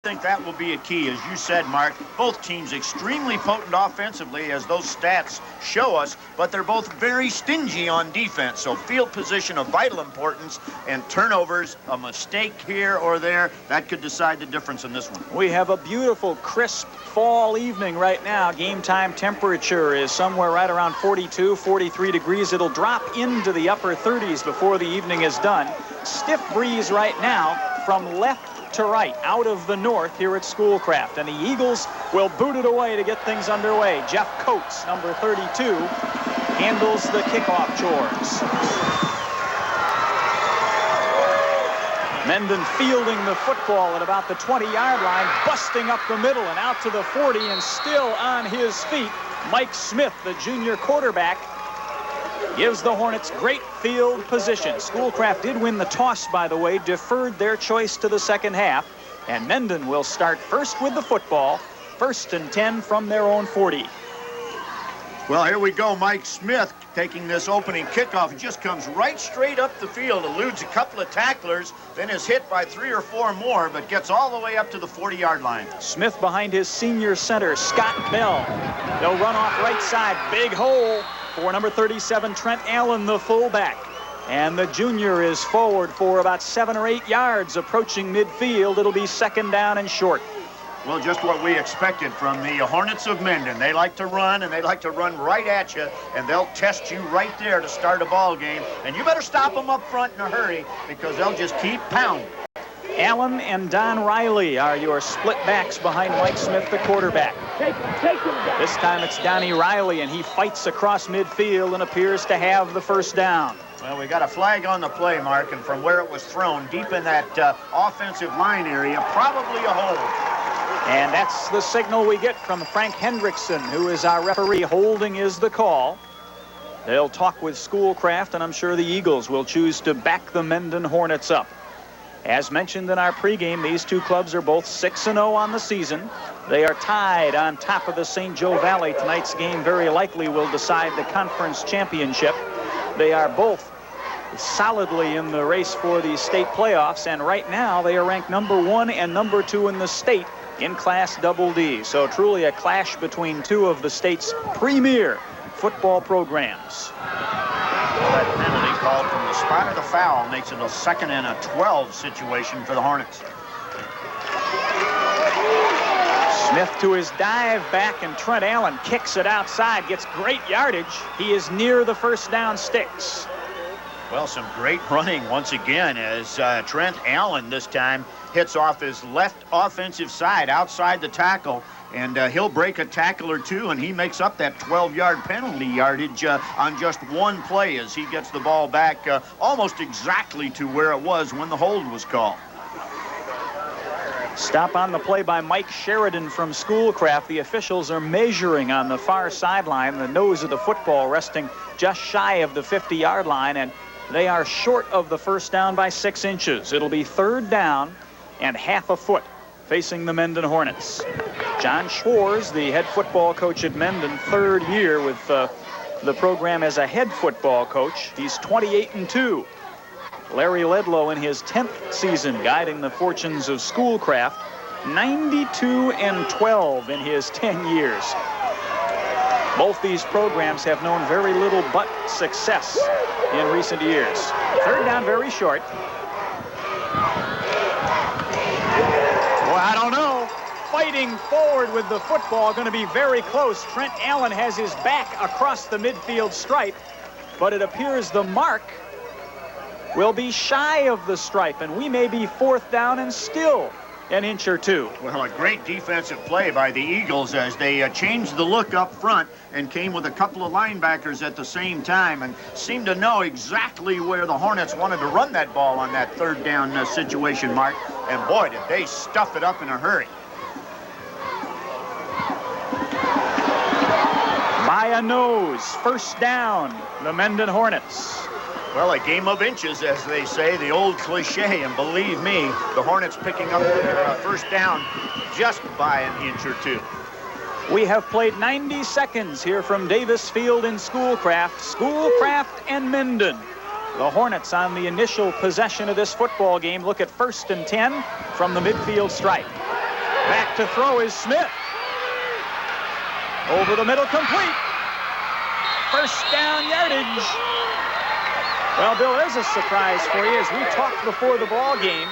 I think that will be a key. As you said, Mark, both teams extremely potent offensively, as those stats show us, but they're both very stingy on defense. So field position of vital importance, and turnovers, a mistake here or there, that could decide the difference in this one. We have a beautiful, crisp fall evening right now. Game time temperature is somewhere right around 42, 43 degrees. It'll drop into the upper 30s before the evening is done. Stiff breeze right now from left to right, out of the north here at Schoolcraft, and the Eagles will boot it away to get things underway. Jeff Coates, number 32, handles the kickoff chores. Mendon fielding the football at about the 20-yard line, busting up the middle and out to the 40, and still on his feet. Mike Smith, the junior quarterback, gives the Hornets great field position. Schoolcraft did win the toss, by the way, deferred their choice to the second half, and Mendon will start first with the football, 1st and 10 from their own 40. Well, here we go. Mike Smith taking this opening kickoff. He just comes right straight up the field, eludes a couple of tacklers, then is hit by 3 or 4 more, but gets all the way up to the 40-yard line. Smith behind his senior center, Scott Bell. They'll run off right side. Big hole for number 37, Trent Allen, the fullback. And the junior is forward for about 7 or 8 yards, approaching midfield. It'll be 2nd down and short. Well, just what we expected from the Hornets of Mendon. They like to run, and they like to run right at you, and they'll test you right there to start a ball game. And you better stop them up front in a hurry, because they'll just keep pounding. Allen and Don Riley are your split backs behind Mike Smith, the quarterback. This time it's Donnie Riley, and he fights across midfield and appears to have the first down. Well, we got a flag on the play, Mark, and from where it was thrown, deep in that offensive line area, probably a hold. And that's the signal we get from Frank Hendrickson, who is our referee. Holding is the call. They'll talk with Schoolcraft, and I'm sure the Eagles will choose to back the Mendon Hornets up. As mentioned in our pregame, these two clubs are both 6-0 on the season. They are tied on top of the St. Joe Valley. Tonight's game very likely will decide the conference championship. They are both solidly in the race for the state playoffs, and right now they are ranked number 1 and number 2 in the state in Class Double D. So truly a clash between two of the state's premier football programs. That penalty called from the spot of the foul makes it a 2nd and 12 situation for the Hornets. Smith to his dive back, and Trent Allen kicks it outside, gets great yardage. He is near the first down sticks. Well, some great running once again as Trent Allen this time hits off his left offensive side outside the tackle, and he'll break a tackle or two, and he makes up that 12-yard penalty yardage on just one play as he gets the ball back almost exactly to where it was when the hold was called. Stop on the play by Mike Sheridan from Schoolcraft. The officials are measuring on the far sideline, the nose of the football resting just shy of the 50-yard line, and they are short of the first down by 6 inches. It'll be 3rd down and half a foot facing the Mendon Hornets. John Schwarz, the head football coach at Mendon, 3rd year with the program as a head football coach. He's 28-2. Larry Ledlow in his 10th season guiding the fortunes of Schoolcraft, 92-12 in his 10 years. Both these programs have known very little but success in recent years. 3rd down, very short. Well, I don't know. Fighting forward with the football, going to be very close. Trent Allen has his back across the midfield stripe, but it appears the mark will be shy of the stripe, and we may be 4th down and still an inch or two. Well, a great defensive play by the Eagles as they changed the look up front and came with a couple of linebackers at the same time and seemed to know exactly where the Hornets wanted to run that ball on that 3rd down situation, Mark. And boy, did they stuff it up in a hurry. By a nose, 1st down, the Mendon Hornets. Well, a game of inches, as they say, the old cliche, and believe me, the Hornets picking up their first down just by an inch or two. We have played 90 seconds here from Davis Field in Schoolcraft. Schoolcraft and Mendon. The Hornets on the initial possession of this football game look at 1st and 10 from the midfield stripe. Back to throw is Smith. Over the middle, complete. First down yardage. Well, Bill, there's a surprise for you. As we talked before the ball game,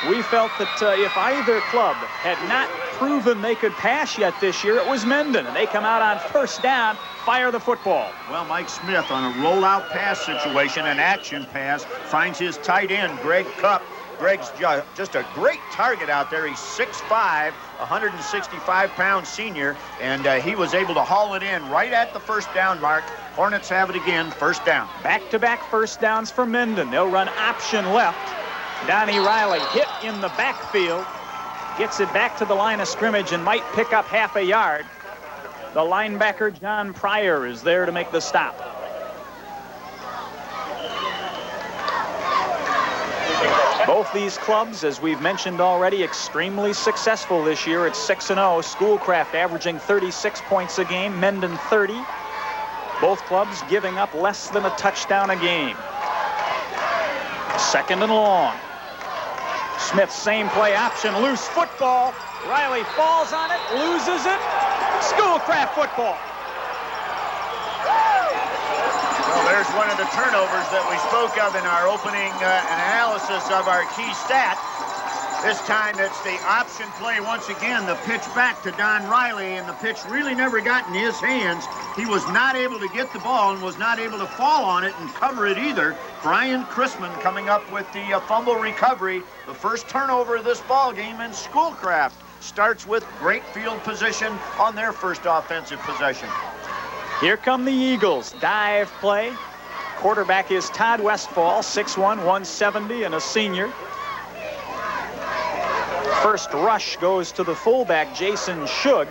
we felt that if either club had not proven they could pass yet this year, it was Mendon. And they come out on first down, fire the football. Well, Mike Smith on a rollout pass situation, an action pass, finds his tight end, Greg Cupp. Greg's just a great target out there. He's 6'5", 165-pound senior, and he was able to haul it in right at the first down mark. Hornets have it again, first down. Back-to-back first downs for Mendon. They'll run option left. Donnie Riley hit in the backfield, gets it back to the line of scrimmage and might pick up half a yard. The linebacker, John Pryor, is there to make the stop. Both these clubs, as we've mentioned already, extremely successful this year at 6-0. Schoolcraft averaging 36 points a game, Mendon 30. Both clubs giving up less than a touchdown a game. Second and long. Smith, same play option, loose football. Riley falls on it, loses it. Schoolcraft football. Well, there's one of the turnovers that we spoke of in our opening analysis of our key stat. This time it's the option play once again, the pitch back to Don Riley, and the pitch really never got in his hands. He was not able to get the ball and was not able to fall on it and cover it either. Brian Chrisman coming up with the fumble recovery. The first turnover of this ball game, and Schoolcraft starts with great field position on their first offensive possession. Here come the Eagles. Dive play. Quarterback is Todd Westfall, 6'1", 170, and a senior. First rush goes to the fullback, Jason Shug.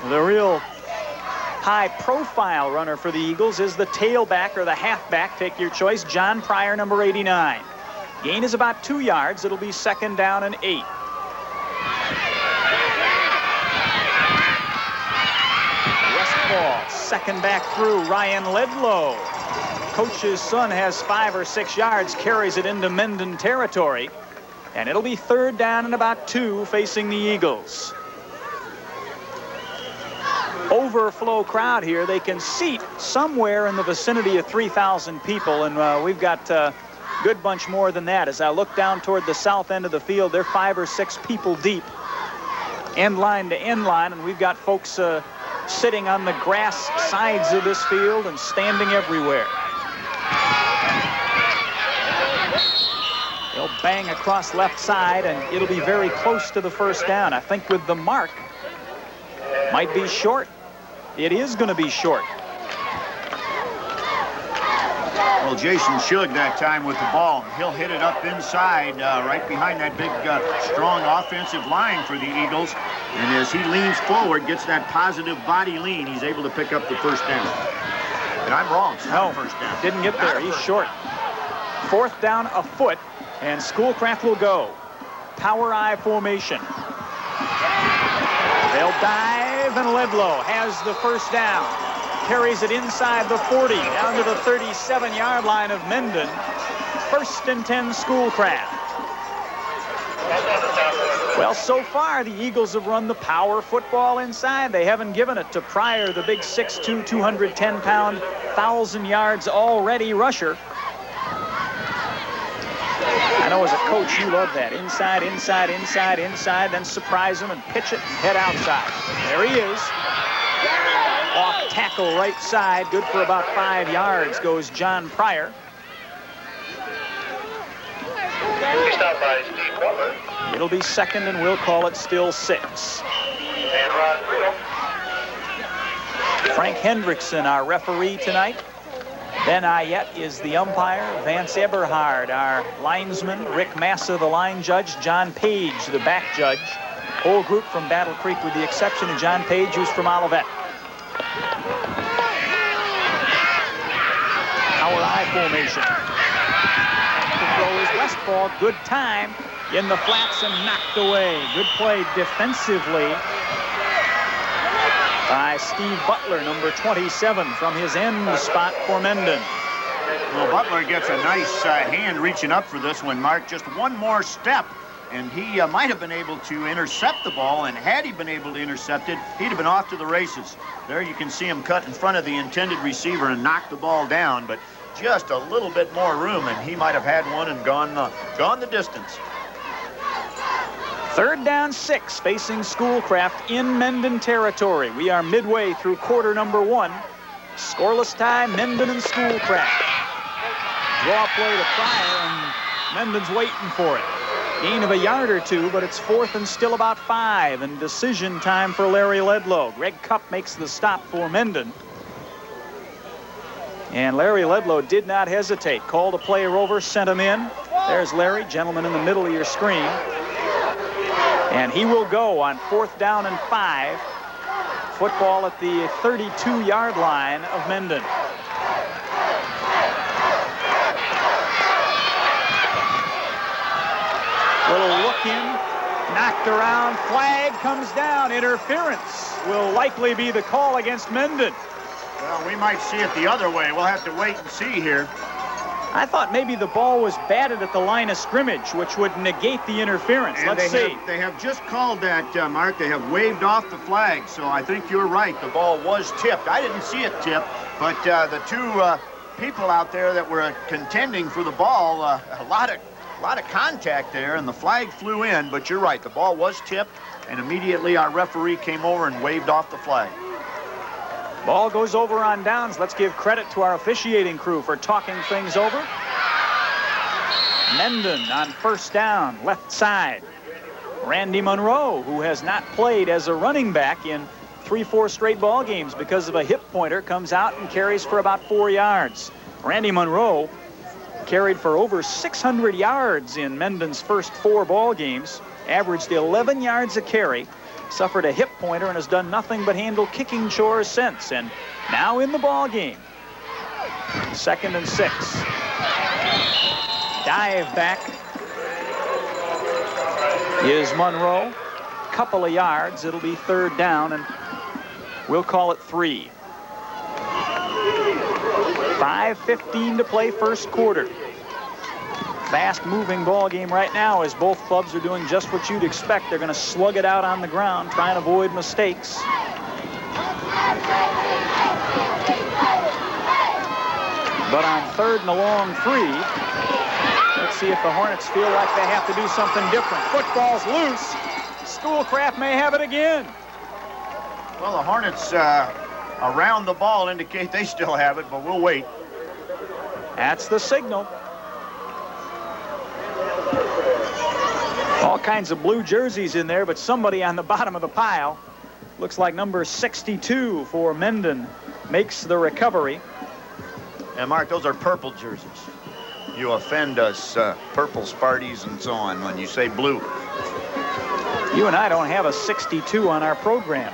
The real high-profile runner for the Eagles is the tailback or the halfback, take your choice, John Pryor, number 89. Gain is about 2 yards. It'll be second down and 8. Westfall, second back through, Ryan Ledlow. Coach's son has 5 or 6 yards, carries it into Mendon territory. And it'll be third down and about 2 facing the Eagles. Overflow crowd here. They can seat somewhere in the vicinity of 3,000 people, and we've got a good bunch more than that. As I look down toward the south end of the field, they're 5 or 6 people deep, end line to end line, and we've got folks sitting on the grass sides of this field and standing everywhere. They'll bang across left side, and it'll be very close to the first down. I think with the mark, might be short. It is going to be short. Well, Jason Shug that time with the ball. He'll hit it up inside, right behind that big, strong offensive line for the Eagles. And as he leans forward, gets that positive body lean, he's able to pick up the first down. And I'm wrong. It's not first down. Didn't get there. He's short. Fourth down, a foot. And Schoolcraft will go. Power I formation. They'll dive, and Ledlow has the first down. Carries it inside the 40, down to the 37-yard line of Mendon. First and 10, Schoolcraft. Well, so far, the Eagles have run the power football inside. They haven't given it to Pryor, the big 6'2", 210-pound, 1,000 yards already rusher. I know as a coach you love that. Inside, inside, inside, inside, then surprise him and pitch it and head outside. There he is. Off tackle right side. Good for about 5 yards goes John Pryor. It'll be second, and we'll call it still 6. Frank Hendrickson, our referee tonight. Ben Ayette is the umpire. Vance Eberhard, our linesman. Rick Massa, the line judge. John Page, the back judge. Whole group from Battle Creek with the exception of John Page, who's from Olivet. Power I formation. The throw is Westfall. Good time in the flats and knocked away. Good play defensively by Steve Butler, number 27, from his end spot for Mendon. Well, Butler gets a nice hand reaching up for this one, Mark. Just one more step, and he might have been able to intercept the ball, and had he been able to intercept it, he'd have been off to the races. There you can see him cut in front of the intended receiver and knock the ball down, but just a little bit more room, and he might have had one and gone the distance. 3rd down 6, facing Schoolcraft in Mendon territory. We are midway through quarter number 1. Scoreless tie, Mendon and Schoolcraft. Draw play to fire, and Mendon's waiting for it. Gain of a yard or two, but it's 4th and still about 5, and decision time for Larry Ledlow. Greg Cupp makes the stop for Mendon. And Larry Ledlow did not hesitate. Called a player over, sent him in. There's Larry, gentleman in the middle of your screen. And he will go on 4th down and 5. Football at the 32-yard line of Mendon. Little look in, knocked around, flag comes down. Interference will likely be the call against Mendon. Well, we might see it the other way. We'll have to wait and see here. I thought maybe the ball was batted at the line of scrimmage, which would negate the interference. And Let's see. They have just called that, Mark. They have waved off the flag, so I think you're right. The ball was tipped. I didn't see it tipped, but the two people out there that were contending for the ball, a lot of contact there, and the flag flew in, but you're right. The ball was tipped, and immediately our referee came over and waved off the flag. Ball goes over on downs. Let's give credit to our officiating crew for talking things over. Mendon on 1st down, left side. Randy Monroe, who has not played as a running back in 3-4 straight ball games because of a hip pointer, comes out and carries for about 4 yards. Randy Monroe carried for over 600 yards in Mendon's first 4 ball games, averaged 11 yards a carry, suffered a hip pointer, and has done nothing but handle kicking chores since. And now in the ball game. 2nd and 6. Dive back is Monroe. Couple of yards. It'll be 3rd down, and we'll call it 3. 5:15 to play, first quarter. Fast-moving ball game right now, as both clubs are doing just what you'd expect. They're going to slug it out on the ground, try and avoid mistakes. But on 3rd and a long 3, let's see if the Hornets feel like they have to do something different. Football's loose. Schoolcraft may have it again. Well, the Hornets around the ball indicate they still have it, but we'll wait. That's the signal. All kinds of blue jerseys in there, but somebody on the bottom of the pile, looks like number 62 for Mendon, makes the recovery. And Mark, those are purple jerseys. You offend us purple Sparties and so on when you say blue. You and I don't have a 62 on our program.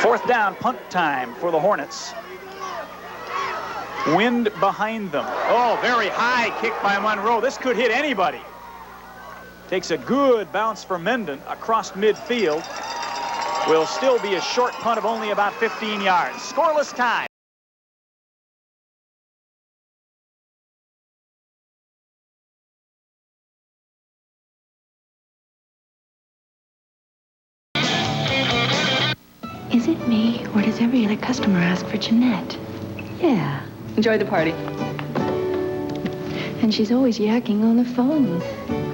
4th down, punt time for the Hornets. Wind behind them. Oh, very high kick by Monroe. This could hit anybody. Takes a good bounce for Mendon across midfield. Will still be a short punt of only about 15 yards. Scoreless tie. Is it me, or does every other customer ask for Jeanette? Yeah. Enjoy the party. And she's always yakking on the phone.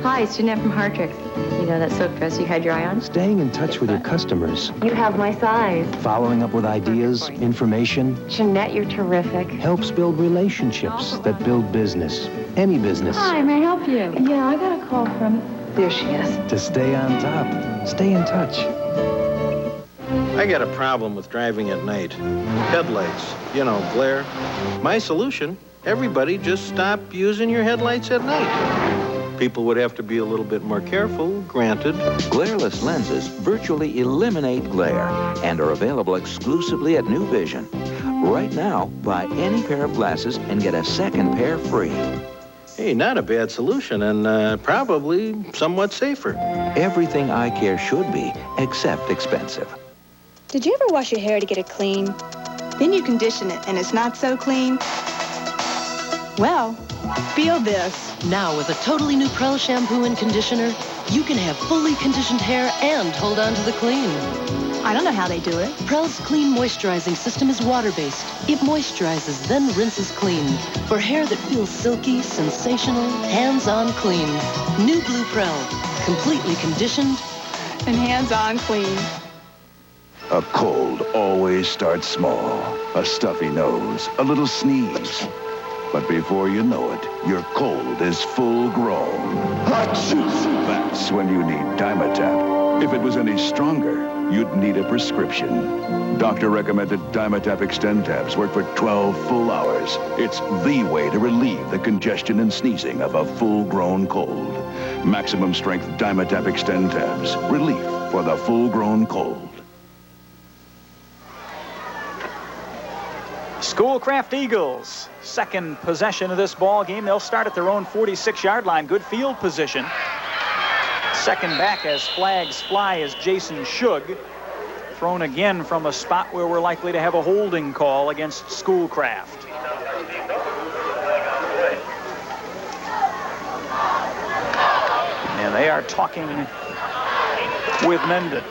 Hi, it's Jeanette from Hartrix. You know that silk dress you had your eye on? Staying in touch with your customers. You have my size. Following up with ideas, information. Jeanette, you're terrific. Helps build relationships that build business. Any business. Hi, may I help you? Yeah, I got a call from... There she is. To stay on top. Stay in touch. I got a problem with driving at night. Headlights, you know, glare. My solution, everybody just stop using your headlights at night. People would have to be a little bit more careful, granted. Glareless lenses virtually eliminate glare and are available exclusively at New Vision. Right now, buy any pair of glasses and get a 2nd pair free. Hey, not a bad solution, and probably somewhat safer. Everything eye care should be, except expensive. Did you ever wash your hair to get it clean? Then you condition it, and it's not so clean? Well, Feel this. Now, with a totally new Prell shampoo and conditioner, you can have fully conditioned hair and hold on to the clean. I don't know how they do it. Prell's clean moisturizing system is water-based. It moisturizes, then rinses clean. For hair that feels silky, sensational, hands-on clean. New Blue Prell. Completely conditioned And hands-on clean. A cold always starts small. A stuffy nose, a little sneeze. But before you know it, your cold is full grown. That's when you need Dimetap. If it was any stronger, you'd need a prescription. Doctor-recommended Dimetap Extend tabs work for 12 full hours. It's the way to relieve the congestion and sneezing of a full-grown cold. Maximum strength Dimetap Extend tabs. Relief for the full-grown cold. Schoolcraft Eagles, second possession of this ball game. They'll start at their own 46-yard line. Good field position. Second back as flags fly is Jason Shug. Thrown again from a spot where we're likely to have a holding call against Schoolcraft. And they are talking with Mendon.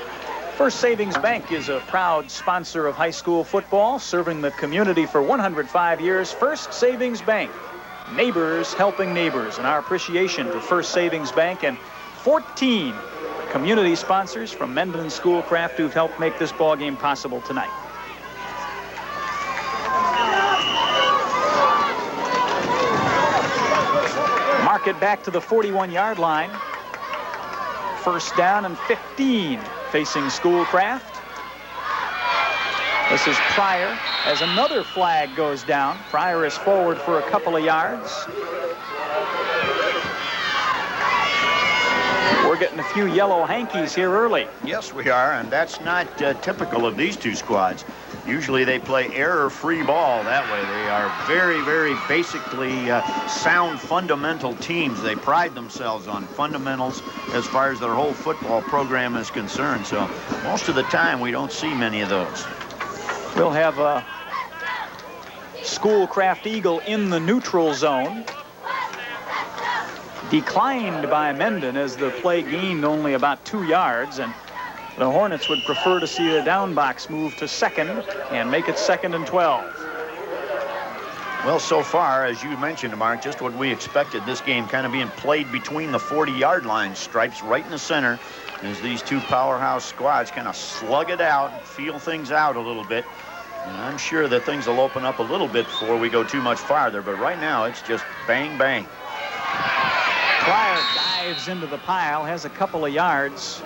First Savings Bank is a proud sponsor of high school football, serving the community for 105 years. First Savings Bank, neighbors helping neighbors, and our appreciation to First Savings Bank and 14 community sponsors from Mendon and Schoolcraft who've helped make this ball game possible tonight. Mark it back to the 41-yard line. First down and 15 facing Schoolcraft. This is Pryor as another flag goes down. Pryor is forward for a couple of yards. We're getting a few yellow hankies here early. Yes, we are, and that's not typical of these two squads. Usually they play error-free ball that way. They are very, very basically sound fundamental teams. They pride themselves on fundamentals as far as their whole football program is concerned. So most of the time we don't see many of those. We'll have a Schoolcraft Eagle in the neutral zone. Declined by Mendon as the play gained only about 2 yards, and the Hornets would prefer to see the down box move to second and make it 2nd and 12. Well, so far, as you mentioned, Mark, just what we expected, this game kind of being played between the 40-yard line, stripes right in the center, as these two powerhouse squads kind of slug it out, feel things out a little bit. And I'm sure that things will open up a little bit before we go too much farther, but right now it's just bang, bang. Pryor dives into the pile, has a couple of yards.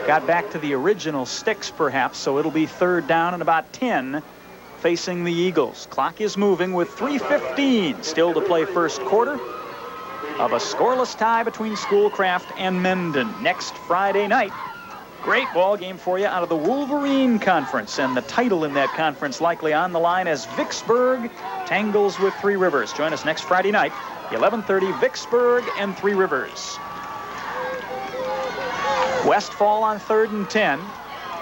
Got back to the original sticks, perhaps, so it'll be 3rd down and about 10 facing the Eagles. Clock is moving with 3:15 still to play first quarter of a scoreless tie between Schoolcraft and Mendon next Friday night. Great ball game for you out of the Wolverine Conference, and the title in that conference likely on the line as Vicksburg tangles with Three Rivers. Join us next Friday night, 11:30, Vicksburg and Three Rivers. Westfall on 3rd and 10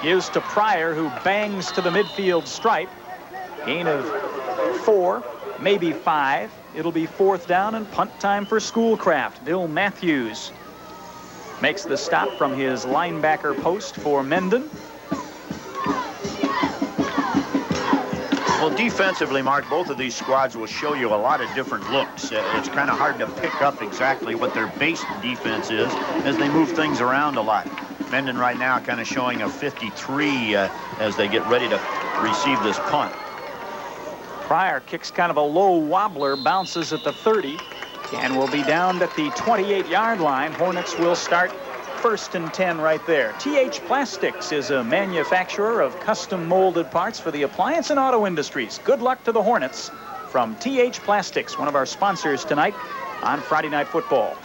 gives to Pryor, who bangs to the midfield stripe. Gain of 4, maybe 5. It'll be 4th down and punt time for Schoolcraft. Bill Matthews makes the stop from his linebacker post for Mendon. Well, defensively, Mark, both of these squads will show you a lot of different looks. It's kind of hard to pick up exactly what their base defense is as they move things around a lot. Mendon right now kind of showing a 53 as they get ready to receive this punt. Pryor kicks kind of a low wobbler, bounces at the 30, and will be down at the 28-yard line. Hornets will start 1st and 10 right there. TH Plastics is a manufacturer of custom molded parts for the appliance and auto industries. Good luck to the Hornets from TH Plastics, one of our sponsors tonight on Friday Night Football.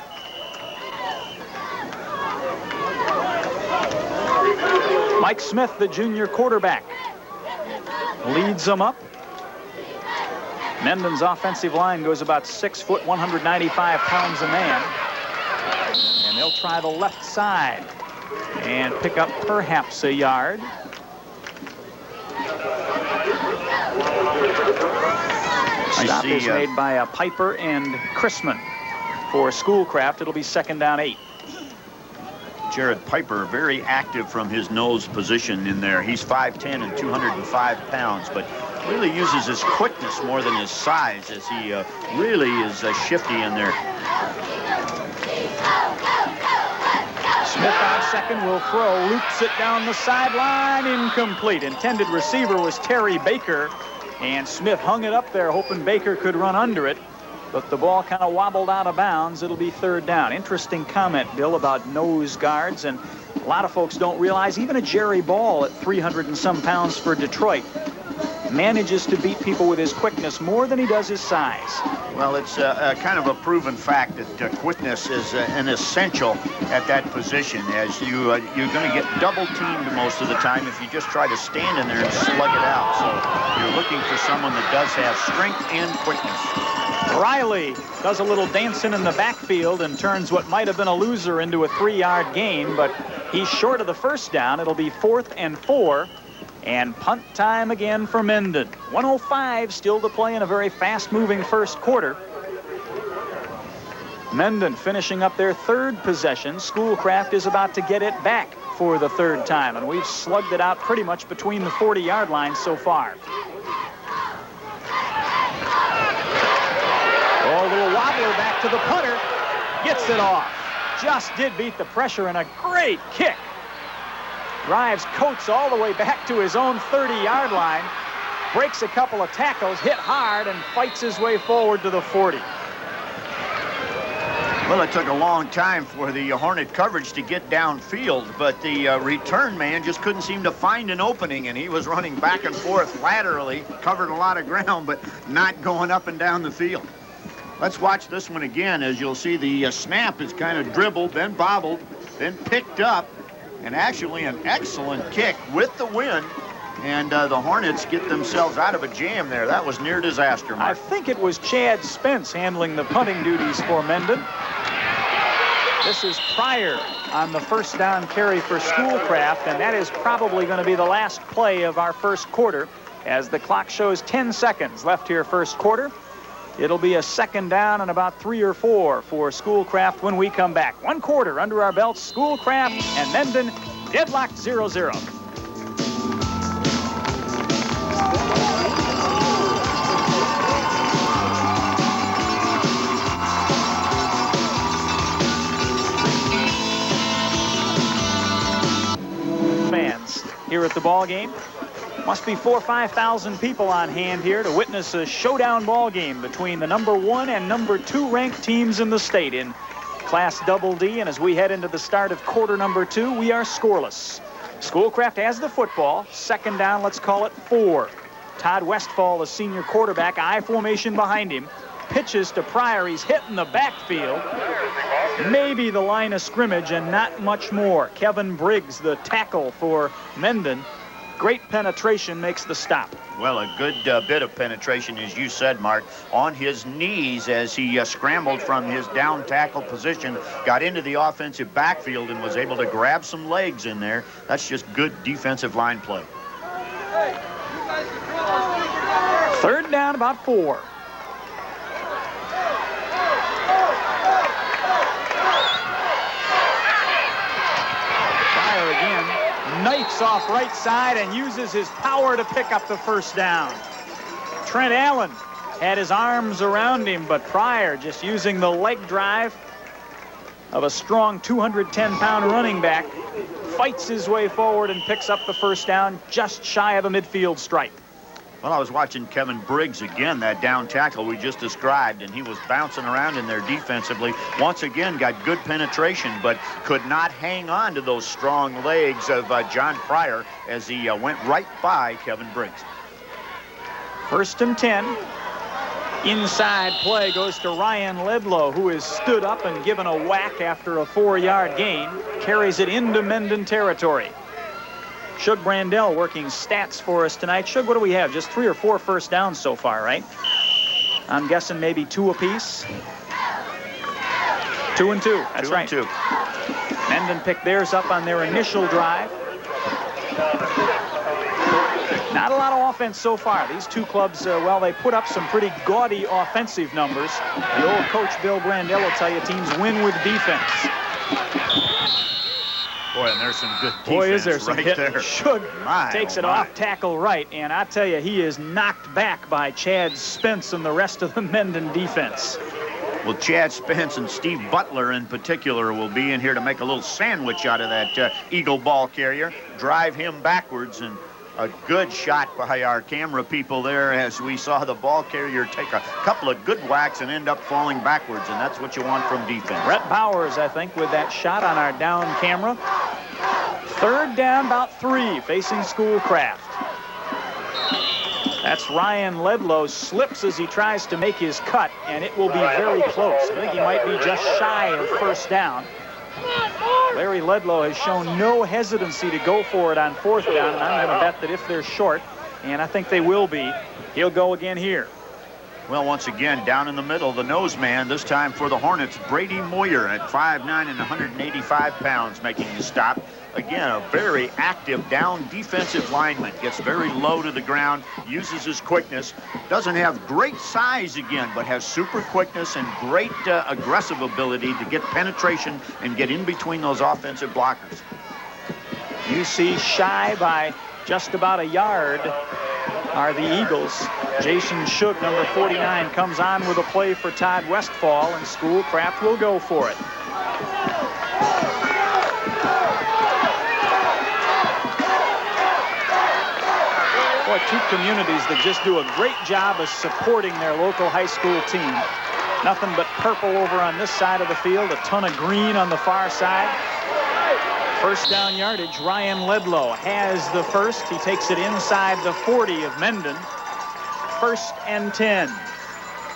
Mike Smith, the junior quarterback, leads them up. Mendon's offensive line goes about 6 foot, 195 pounds a man. And they'll try the left side and pick up perhaps a yard. Stop is made by Piper and Chrisman. For Schoolcraft, it'll be 2nd down 8. Jared Piper, very active from his nose position in there. He's 5'10" and 205 pounds, but really uses his quickness more than his size, as he really is shifty in there. Smith on second will throw, loops it down the sideline, incomplete. Intended receiver was Terry Baker, and Smith hung it up there, hoping Baker could run under it, but the ball kind of wobbled out of bounds. It'll be 3rd down. Interesting comment, Bill, about nose guards, and a lot of folks don't realize even a Jerry Ball at 300 and some pounds for Detroit manages to beat people with his quickness more than he does his size. Well, it's kind of a proven fact that quickness is an essential at that position, as you're going to get double teamed most of the time if you just try to stand in there and slug it out. So you're looking for someone that does have strength and quickness. Riley does a little dancing in the backfield and turns what might have been a loser into a 3-yard gain, but he's short of the 1st down. It'll be 4th and 4. And punt time again for Mendon. 1:05 still to play in a very fast-moving 1st quarter. Mendon finishing up their 3rd possession. Schoolcraft is about to get it back for the 3rd time, and we've slugged it out pretty much between the 40-yard lines so far. Oh, a little wobbler back to the punter. Gets it off. Just did beat the pressure, and a great kick. Drives Coates all the way back to his own 30-yard line, breaks a couple of tackles, hit hard, and fights his way forward to the 40. Well, it took a long time for the Hornet coverage to get downfield, but the return man just couldn't seem to find an opening, and he was running back and forth laterally, covered a lot of ground, but not going up and down the field. Let's watch this one again, as you'll see the snap is kind of dribbled, then bobbled, then picked up. And actually an excellent kick with the wind, and the Hornets get themselves out of a jam there. That was near disaster, Mark. I think it was Chad Spence handling the punting duties for Mendon. This is Pryor on the 1st down carry for Schoolcraft, and that is probably going to be the last play of our 1st quarter, as the clock shows 10 seconds left here 1st quarter. It'll be a 2nd down and about 3 or 4 for Schoolcraft when we come back. 1 quarter under our belts. Schoolcraft and Mendon deadlocked 0-0. Fans here at the ball game. Must be 4,000 or 5,000 people on hand here to witness a showdown ball game between the #1 and #2 ranked teams in the state in Class Double D. And as we head into the start of quarter #2, we are scoreless. Schoolcraft has the football. 2nd down, let's call it 4. Todd Westfall, the senior quarterback, I formation behind him. Pitches to Pryor. He's hit in the backfield. Maybe the line of scrimmage and not much more. Kevin Briggs, the tackle for Mendon. Great penetration makes the stop. Well, a good bit of penetration, as you said, Mark, on his knees as he scrambled from his down tackle position, got into the offensive backfield and was able to grab some legs in there. That's just good defensive line play. 3rd down, about 4. Pryor again. Knifes off right side and uses his power to pick up the 1st down. Trent Allen had his arms around him, but Pryor just using the leg drive of a strong 210-pound running back, fights his way forward and picks up the 1st down just shy of a midfield stripe. Well, I was watching Kevin Briggs again, that down tackle we just described, and he was bouncing around in there defensively. Once again, got good penetration, but could not hang on to those strong legs of John Pryor as he went right by Kevin Briggs. 1st and 10. Inside play goes to Ryan Ledlow, who is stood up and given a whack after a 4-yard gain. Carries it into Mendon territory. Shug Brandell working stats for us tonight. Shug, what do we have? Just 3 or 4 1st downs so far, right? I'm guessing maybe 2 apiece. 2 and 2. That's right. 2 and 2. Mendon picked theirs up on their initial drive. Not a lot of offense so far. These two clubs, well, they put up some pretty gaudy offensive numbers. The old coach, Bill Brandell, will tell you teams win with defense. Boy, and there's some good defense. Boy, is there some right hit. there. Shug takes it off tackle right, and I tell you, he is knocked back by Chad Spence and the rest of the Mendon defense. Well, Chad Spence and Steve Butler in particular will be in here to make a little sandwich out of that Eagle ball carrier, drive him backwards, and a good shot by our camera people there as we saw the ball carrier take a couple of good whacks and end up falling backwards, and that's what you want from defense. Brett Bowers, I think, with that shot on our down camera. Third down, about 3, facing Schoolcraft. That's Ryan Ledlow, slips as he tries to make his cut, and it will be very close. I think he might be just shy of first down. Larry Ledlow has shown no hesitancy to go for it on 4th down, and I'm going to bet that if they're short, and I think they will be, he'll go again here. Well, once again, down in the middle, the nose man, this time for the Hornets, Brady Moyer at 5'9" and 185 pounds, making the stop. Again, a very active down defensive lineman. Gets very low to the ground, uses his quickness. Doesn't have great size again, but has super quickness and great aggressive ability to get penetration and get in between those offensive blockers. You see shy by just about a yard are the Eagles. Jason Shug, number 49, comes on with a play for Todd Westfall, and Schoolcraft will go for it. Boy, two communities that just do a great job of supporting their local high school team. Nothing but purple over on this side of the field, a ton of green on the far side. First down yardage, Ryan Ledlow has the first. He takes it inside the 40 of Mendon. 1st and 10.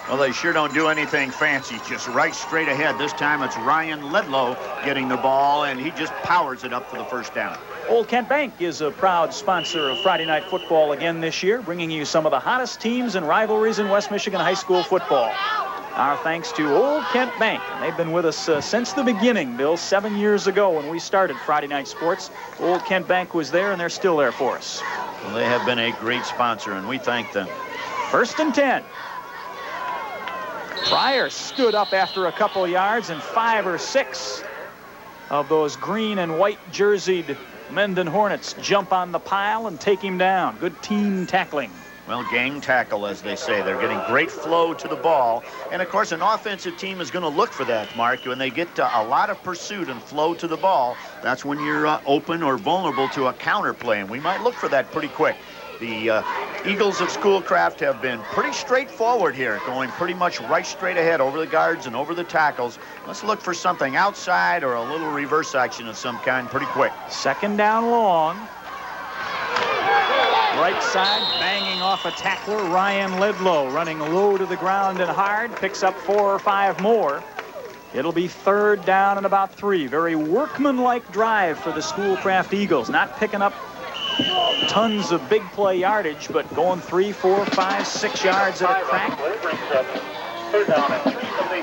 Well, they sure don't do anything fancy, just right straight ahead. This time it's Ryan Ledlow getting the ball, and he just powers it up for the first down. Old Kent Bank is a proud sponsor of Friday Night Football again this year, bringing you some of the hottest teams and rivalries in West Michigan high school football. Our thanks to Old Kent Bank, and they've been with us since the beginning, Bill. 7 years ago when we started Friday Night Sports, Old Kent Bank was there, and they're still there for us. Well, they have been a great sponsor, and we thank them. 1st and 10. Pryor stood up after a couple yards, and 5 or 6 of those green and white jerseyed Mendon Hornets jump on the pile and take him down. Good team tackling. Well, gang tackle, as they say. They're getting great flow to the ball. And, of course, an offensive team is going to look for that, Mark. When they get a lot of pursuit and flow to the ball, that's when you're open or vulnerable to a counter play. And we might look for that pretty quick. The Eagles of Schoolcraft have been pretty straightforward here, going pretty much right straight ahead over the guards and over the tackles. Let's look for something outside or a little reverse action of some kind pretty quick. 2nd down long. Right side, banging off a tackler, Ryan Ledlow, running low to the ground and hard, picks up 4 or 5 more. It'll be 3rd down and about 3. Very workmanlike drive for the Schoolcraft Eagles, not picking up tons of big play yardage, but going 3, 4, 5, 6 yards at a crack.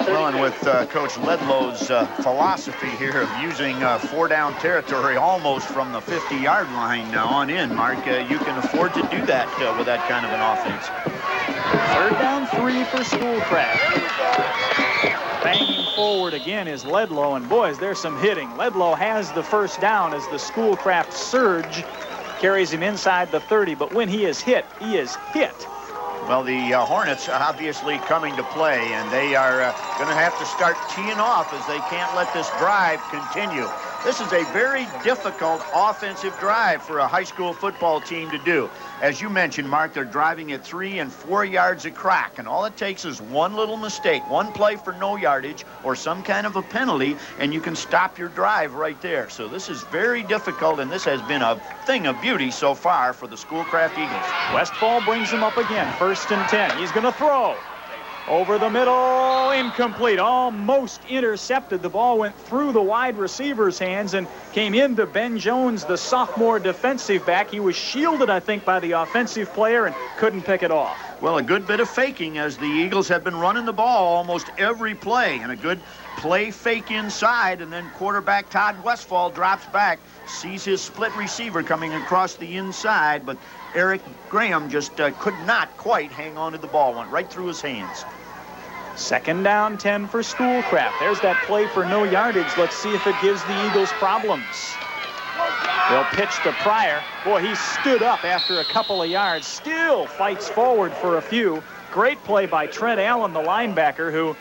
Well, and with Coach Ledlow's philosophy here of using 4-down territory almost from the 50-yard line on in, Mark, you can afford to do that with that kind of an offense. 3rd down 3 for Schoolcraft. Banging forward again is Ledlow, and boys, there's some hitting. Ledlow has the first down as the Schoolcraft surge carries him inside the 30, but when he is hit, he is hit. Well, the Hornets obviously coming to play, and they are going to have to start teeing off as they can't let this drive continue. This is a very difficult offensive drive for a high school football team to do. As you mentioned, Mark, they're driving at 3 and 4 yards a crack, and all it takes is one little mistake, one play for no yardage or some kind of a penalty, and you can stop your drive right there. So this is very difficult, and this has been a thing of beauty so far for the Schoolcraft Eagles. Westfall brings him up again, 1st and 10. He's going to throw. Over the middle, incomplete, almost intercepted. The ball went through the wide receiver's hands and came into Ben Jones, the sophomore defensive back. He was shielded, I think, by the offensive player and couldn't pick it off. Well, a good bit of faking as the Eagles have been running the ball almost every play, and a good play fake inside, and then quarterback Todd Westfall drops back, sees his split receiver coming across the inside, but Eric Graham just could not quite hang on to the ball. Went right through his hands. 2nd down, 10 for Schoolcraft. There's that play for no yardage. Let's see if it gives the Eagles problems. They'll pitch to Pryor. Boy, he stood up after a couple of yards. Still fights forward for a few. Great play by Trent Allen, the linebacker, who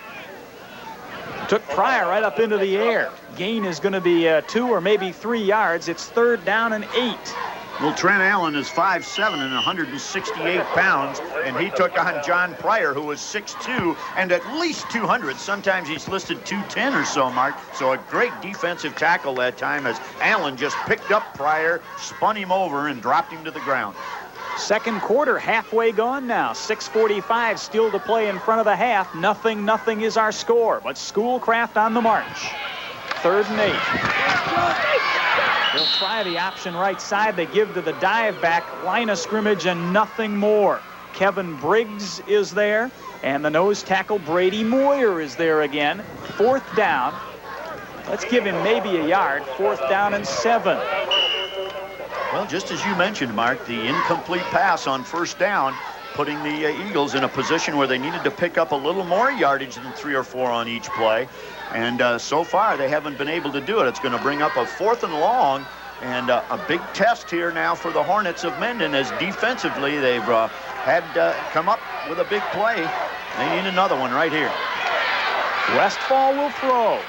took Pryor right up into the air. Gain is going to be 2 or maybe 3 yards. It's 3rd down and 8. Well, Trent Allen is 5'7" and 168 pounds, and he took on John Pryor, who was 6'2" and at least 200. Sometimes he's listed 210 or so, Mark. So a great defensive tackle that time as Allen just picked up Pryor, spun him over, and dropped him to the ground. 2nd quarter halfway gone now. 6:45 still to play in front of the half. 0-0 is our score, but Schoolcraft on the march. 3rd and 8. They'll try the option right side. They give to the dive back, line of scrimmage, and nothing more. Kevin Briggs is there, and the nose tackle Brady Moyer is there again. 4th down. Let's give him maybe a yard. 4th down and 7. Well, just as you mentioned, Mark, the incomplete pass on 1st down, putting the Eagles in a position where they needed to pick up a little more yardage than 3 or 4 on each play. And so far, they haven't been able to do it. It's going to bring up a 4th and long, and a big test here now for the Hornets of Mendon, as defensively they've had come up with a big play. They need another one right here. Westfall will throw.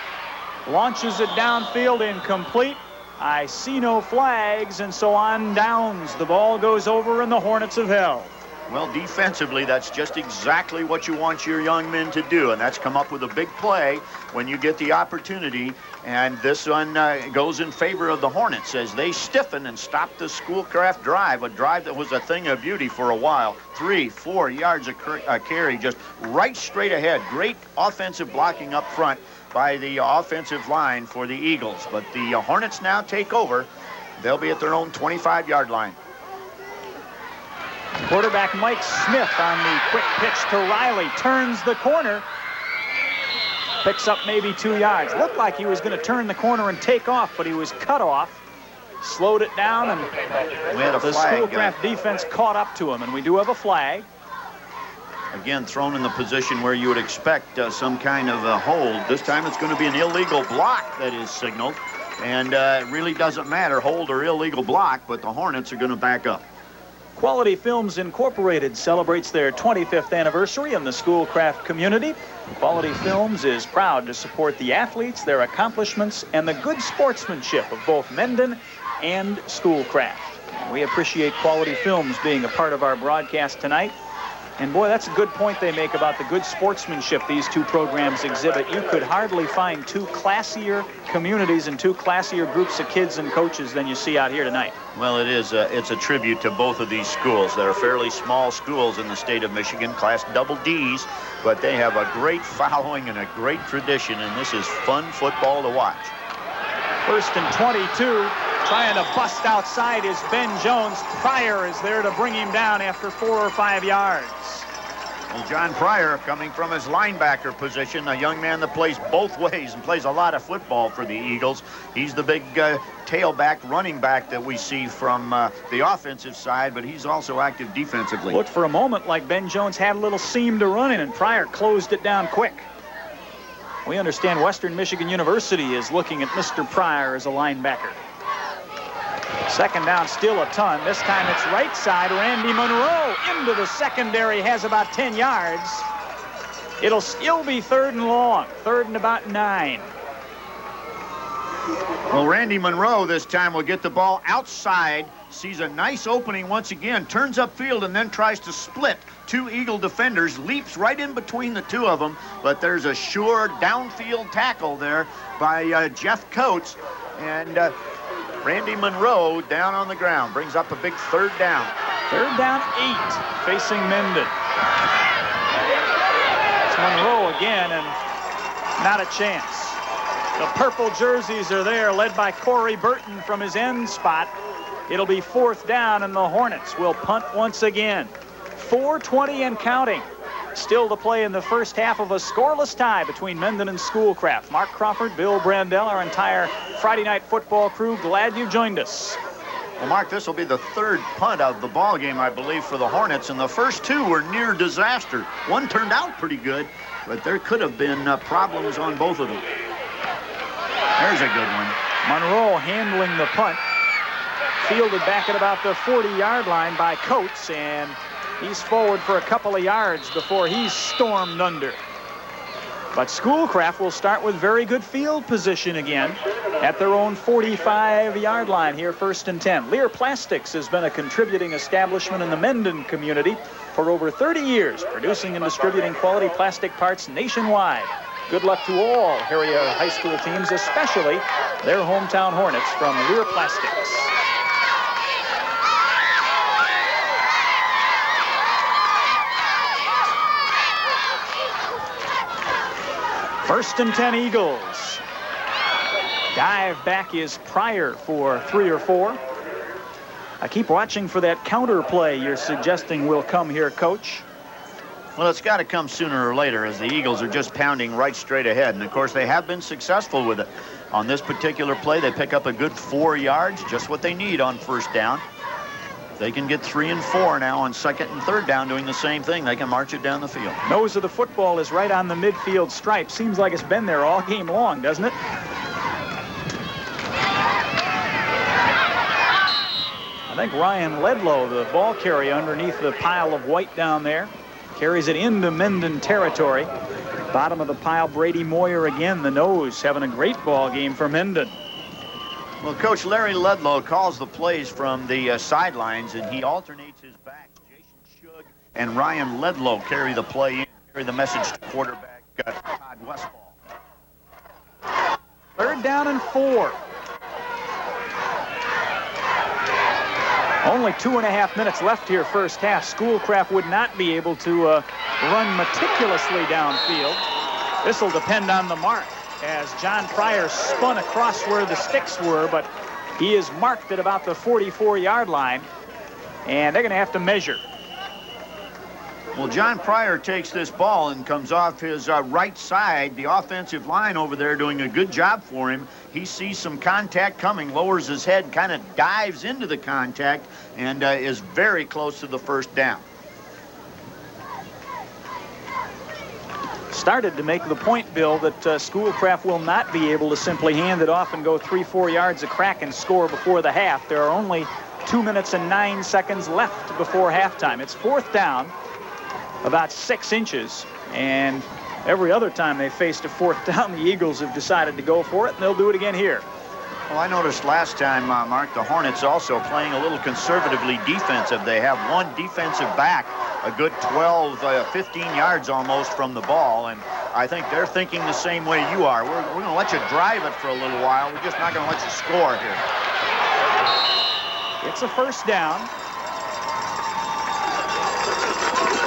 Launches it downfield, incomplete. I see no flags, and so on downs. The ball goes over, and the Hornets have held. Well, defensively, that's just exactly what you want your young men to do, and that's come up with a big play when you get the opportunity. And this one goes in favor of the Hornets as they stiffen and stop the Schoolcraft drive, a drive that was a thing of beauty for a while. 3-4 yards a carry, just right straight ahead. Great offensive blocking up front by the offensive line for the Eagles. But the Hornets now take over. They'll be at their own 25-yard line. Quarterback Mike Smith on the quick pitch to Riley. Turns the corner. Picks up maybe 2 yards. Looked like he was going to turn the corner and take off, but he was cut off. Slowed it down, and the Schoolcraft defense caught up to him, and we do have a flag. Again, thrown in the position where you would expect some kind of a hold. This time it's going to be an illegal block that is signaled, and it really doesn't matter, hold or illegal block, but the Hornets are going to back up. Quality Films Incorporated celebrates their 25th anniversary in the Schoolcraft community. Quality Films is proud to support the athletes, their accomplishments, and the good sportsmanship of both Mendon and Schoolcraft. We appreciate Quality Films being a part of our broadcast tonight. And boy, that's a good point they make about the good sportsmanship these two programs exhibit. You could hardly find 2 classier communities and 2 classier groups of kids and coaches than you see out here tonight. Well, it is. It's a tribute to both of these schools. They're fairly small schools in the state of Michigan, class double Ds, but they have a great following and a great tradition, and this is fun football to watch. 1st and 22. Trying to bust outside is Ben Jones. Pryor is there to bring him down after 4 or 5 yards. Well, John Pryor, coming from his linebacker position, a young man that plays both ways and plays a lot of football for the Eagles. He's the big tailback, running back that we see from the offensive side, but he's also active defensively. Looked for a moment like Ben Jones had a little seam to run in, and Pryor closed it down quick. We understand Western Michigan University is looking at Mr. Pryor as a linebacker. 2nd down, still a ton. This time it's right side. Randy Monroe into the secondary, has about 10 yards. It'll still be 3rd and long, 3rd and about 9. Well, Randy Monroe this time will get the ball outside, sees a nice opening once again, turns upfield, and then tries to split 2 Eagle defenders, leaps right in between the 2 of them, but there's a sure downfield tackle there by Jeff Coates, and Randy Monroe down on the ground, brings up a big 3rd down. 3rd down, 8, facing Mendon. It's Monroe again, and not a chance. The purple jerseys are there, led by Corey Burton from his end spot. It'll be 4th down, and the Hornets will punt once again. 4:20 and counting. still to play in the first half of a scoreless tie between Mendon and Schoolcraft. Mark Crawford, Bill Brandell, our entire Friday Night Football crew, glad you joined us. Well, Mark, this will be the third punt of the ball game, I believe, for the Hornets, and the first two were near disaster. One turned out pretty good, but there could have been problems on both of them. There's a good one. Monroe handling the punt. Fielded back at about the 40-yard line by Coates, and he's forward for a couple of yards before he's stormed under. But Schoolcraft will start with very good field position again at their own 45-yard line here, 1st and 10. Lear Plastics has been a contributing establishment in the Mendon community for over 30 years, producing and distributing quality plastic parts nationwide. Good luck to all area high school teams, especially their hometown Hornets from Lear Plastics. First and 10 Eagles. Dive back is Pryor for 3 or 4. I keep watching for that counter play you're suggesting will come here, Coach. Well, it's got to come sooner or later, as the Eagles are just pounding right straight ahead. And, of course, they have been successful with it. On this particular play, they pick up a good 4 yards, just what they need on first down. They can get 3 and 4 now on 2nd and 3rd down doing the same thing. They can march it down the field. Nose of the football is right on the midfield stripe. Seems like it's been there all game long, doesn't it? I think Ryan Ledlow, the ball carrier underneath the pile of white down there, carries it into Mendon territory. Bottom of the pile, Brady Moyer again, the nose, having a great ball game for Mendon. Well, Coach Larry Ledlow calls the plays from the sidelines, and he alternates his backs. Jason Shug and Ryan Ledlow carry the play in, carry the message to quarterback Todd Westfall. 3rd down and 4. Only 2.5 minutes left here, first half. Schoolcraft would not be able to run meticulously downfield. This will depend on the mark, as John Pryor spun across where the sticks were, but he is marked at about the 44-yard line, and they're going to have to measure. Well, John Pryor takes this ball and comes off his right side. The offensive line over there doing a good job for him. He sees some contact coming, lowers his head, kind of dives into the contact, and is very close to the first down. Started to make the point, Bill, that Schoolcraft will not be able to simply hand it off and go 3-4 yards a crack and score before the half. There are only 2 minutes and 9 seconds left before halftime. It's 4th down, about 6 inches, and every other time they faced a 4th down, the Eagles have decided to go for it, and they'll do it again here. Well, I noticed last time, Mark, the Hornets also playing a little conservatively defensive. They have one defensive back, a good 12, 15 yards almost from the ball, and I think they're thinking the same way you are. We're going to let you drive it for a little while. We're just not going to let you score here. It's a 1st down,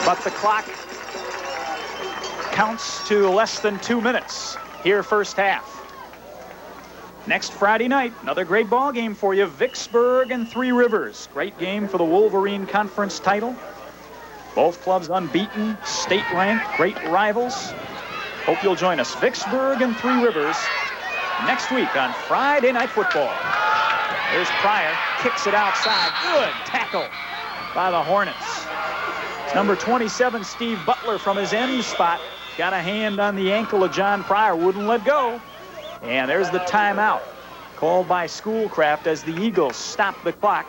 but the clock counts to less than 2 minutes here, first half. Next Friday night, another great ball game for you. Vicksburg and Three Rivers. Great game for the Wolverine Conference title. Both clubs unbeaten, state ranked, great rivals. Hope you'll join us. Vicksburg and Three Rivers next week on Friday Night Football. There's Pryor, kicks it outside. Good tackle by the Hornets. It's number 27, Steve Butler, from his end spot. Got a hand on the ankle of John Pryor, wouldn't let go. And there's the timeout called by Schoolcraft as the Eagles stop the clock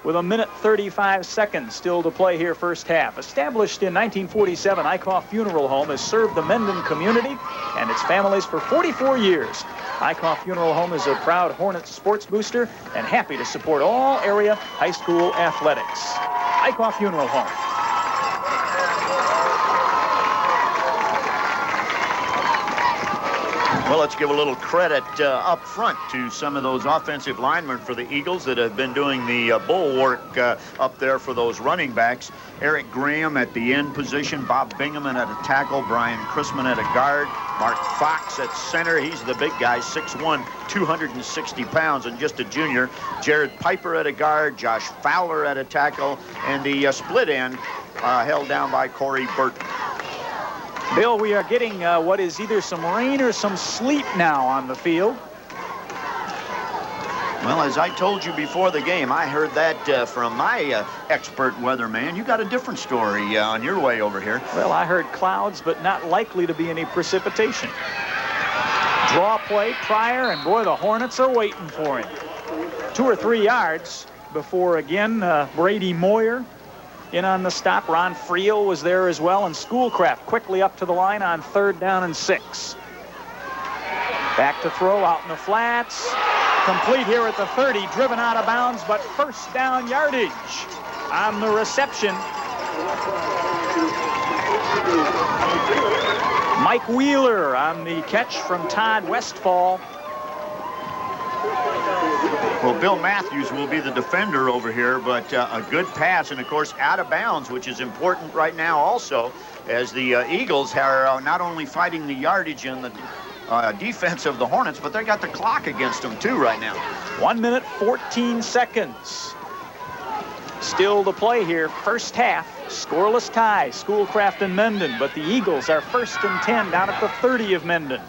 with 1:35 still to play here, first half. Established in 1947, Eichhoff Funeral Home has served the Mendon community and its families for 44 years. Eichhoff Funeral Home is a proud Hornets sports booster and happy to support all area high school athletics. Eichhoff Funeral Home. Well, let's give a little credit up front to some of those offensive linemen for the Eagles that have been doing the bulwark up there for those running backs. Eric Graham at the end position, Bob Bingaman at a tackle, Brian Chrisman at a guard, Mark Fox at center. He's the big guy, 6'1", 260 pounds, and just a junior. Jared Piper at a guard, Josh Fowler at a tackle, and the split end held down by Corey Burton. Bill, we are getting what is either some rain or some sleet now on the field. Well, as I told you before the game, I heard that from my expert weatherman. You got a different story on your way over here. Well, I heard clouds, but not likely to be any precipitation. Draw play, Pryor, and boy, the Hornets are waiting for him. 2 or 3 yards before, again, Brady Moyer in on the stop. Ron Friel was there as well, and Schoolcraft quickly up to the line on 3rd down and 6. Back to throw out in the flats. Complete here at the 30, driven out of bounds, but first down yardage on the reception. Mike Wheeler on the catch from Todd Westfall. Well, Bill Matthews will be the defender over here, but a good pass, and of course out of bounds, which is important right now also, as the Eagles are not only fighting the yardage and the defense of the Hornets, but they got the clock against them too right now. 1 minute, 14 seconds. Still to play here, first half. Scoreless tie, Schoolcraft and Mendon, but the Eagles are 1st and 10 down at the 30 of Mendon.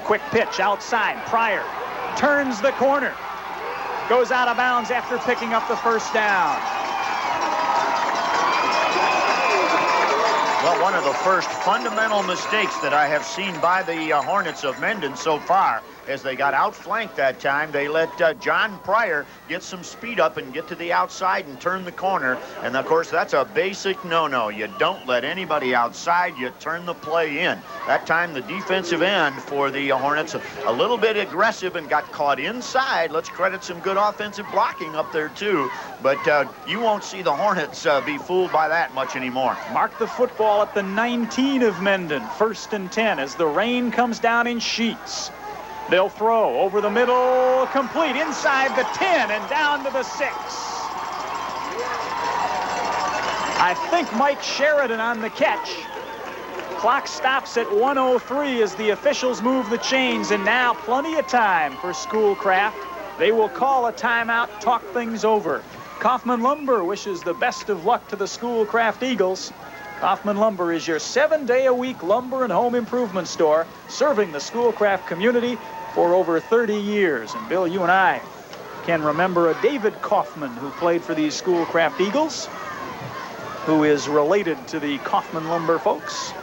Quick pitch outside, Pryor turns the corner. Goes out of bounds after picking up the first down. Well, one of the first fundamental mistakes that I have seen by the Hornets of Mendon so far, as they got outflanked that time, they let John Pryor get some speed up and get to the outside and turn the corner. And of course, that's a basic no-no. You don't let anybody outside, you turn the play in. That time, the defensive end for the Hornets, a little bit aggressive and got caught inside. Let's credit some good offensive blocking up there too. But you won't see the Hornets be fooled by that much anymore. Mark the football at the 19 of Mendon, 1st and 10 as the rain comes down in sheets. They'll throw over the middle, complete inside the 10 and down to the 6. I think Mike Sheridan on the catch. Clock stops at 1:03 as the officials move the chains, and now plenty of time for Schoolcraft. They will call a timeout, talk things over. Kaufman Lumber wishes the best of luck to the Schoolcraft Eagles. Kaufman Lumber is your 7-day-a-week lumber and home improvement store, serving the Schoolcraft community for over 30 years. And Bill, you and I can remember a David Kaufman who played for these Schoolcraft Eagles, who is related to the Kaufman Lumber folks.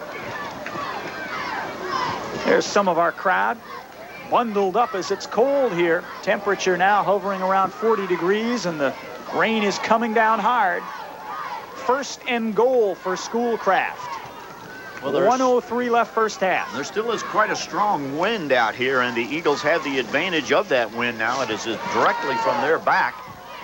There's some of our crowd bundled up as it's cold here. Temperature now hovering around 40 degrees, and the rain is coming down hard. 1st and goal for Schoolcraft. Well, 1:03 left first half. There still is quite a strong wind out here, and the Eagles have the advantage of that wind now. It is directly from their back.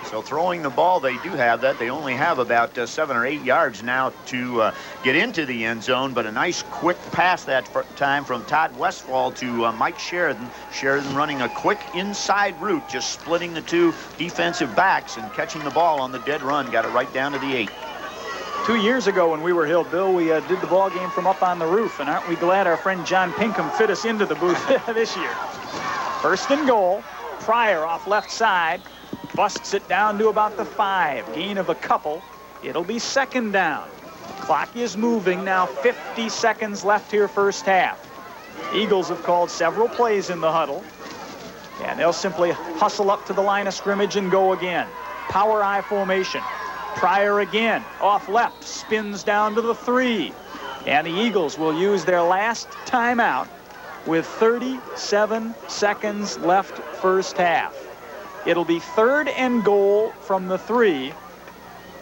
So throwing the ball, they do have that. They only have about 7 or 8 yards now to get into the end zone, but a nice quick pass that time from Todd Westfall to Mike Sheridan. Sheridan running a quick inside route, just splitting the 2 defensive backs and catching the ball on the dead run. Got it right down to the 8. 2 years ago when we were Hill, Bill, we did the ball game from up on the roof, and aren't we glad our friend John Pinkham fit us into the booth this year. 1st and goal. Pryor off left side. Busts it down to about the 5. Gain of a couple. It'll be 2nd down. Clock is moving now. 50 seconds left here first half. Eagles have called several plays in the huddle, and they'll simply hustle up to the line of scrimmage and go again. Power I formation. Pryor again, off left, spins down to the 3. And the Eagles will use their last timeout with 37 seconds left first half. It'll be 3rd and goal from the 3.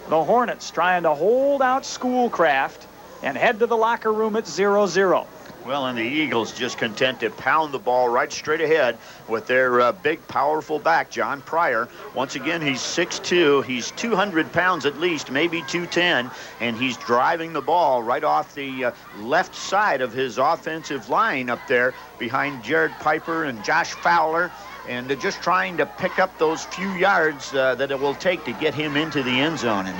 The Hornets trying to hold out Schoolcraft and head to the locker room at 0-0. Well, and the Eagles just content to pound the ball right straight ahead with their big, powerful back, John Pryor. Once again, he's 6'2". He's 200 pounds at least, maybe 210, and he's driving the ball right off the left side of his offensive line up there behind Jared Piper and Josh Fowler. and just trying to pick up those few yards that it will take to get him into the end zone. And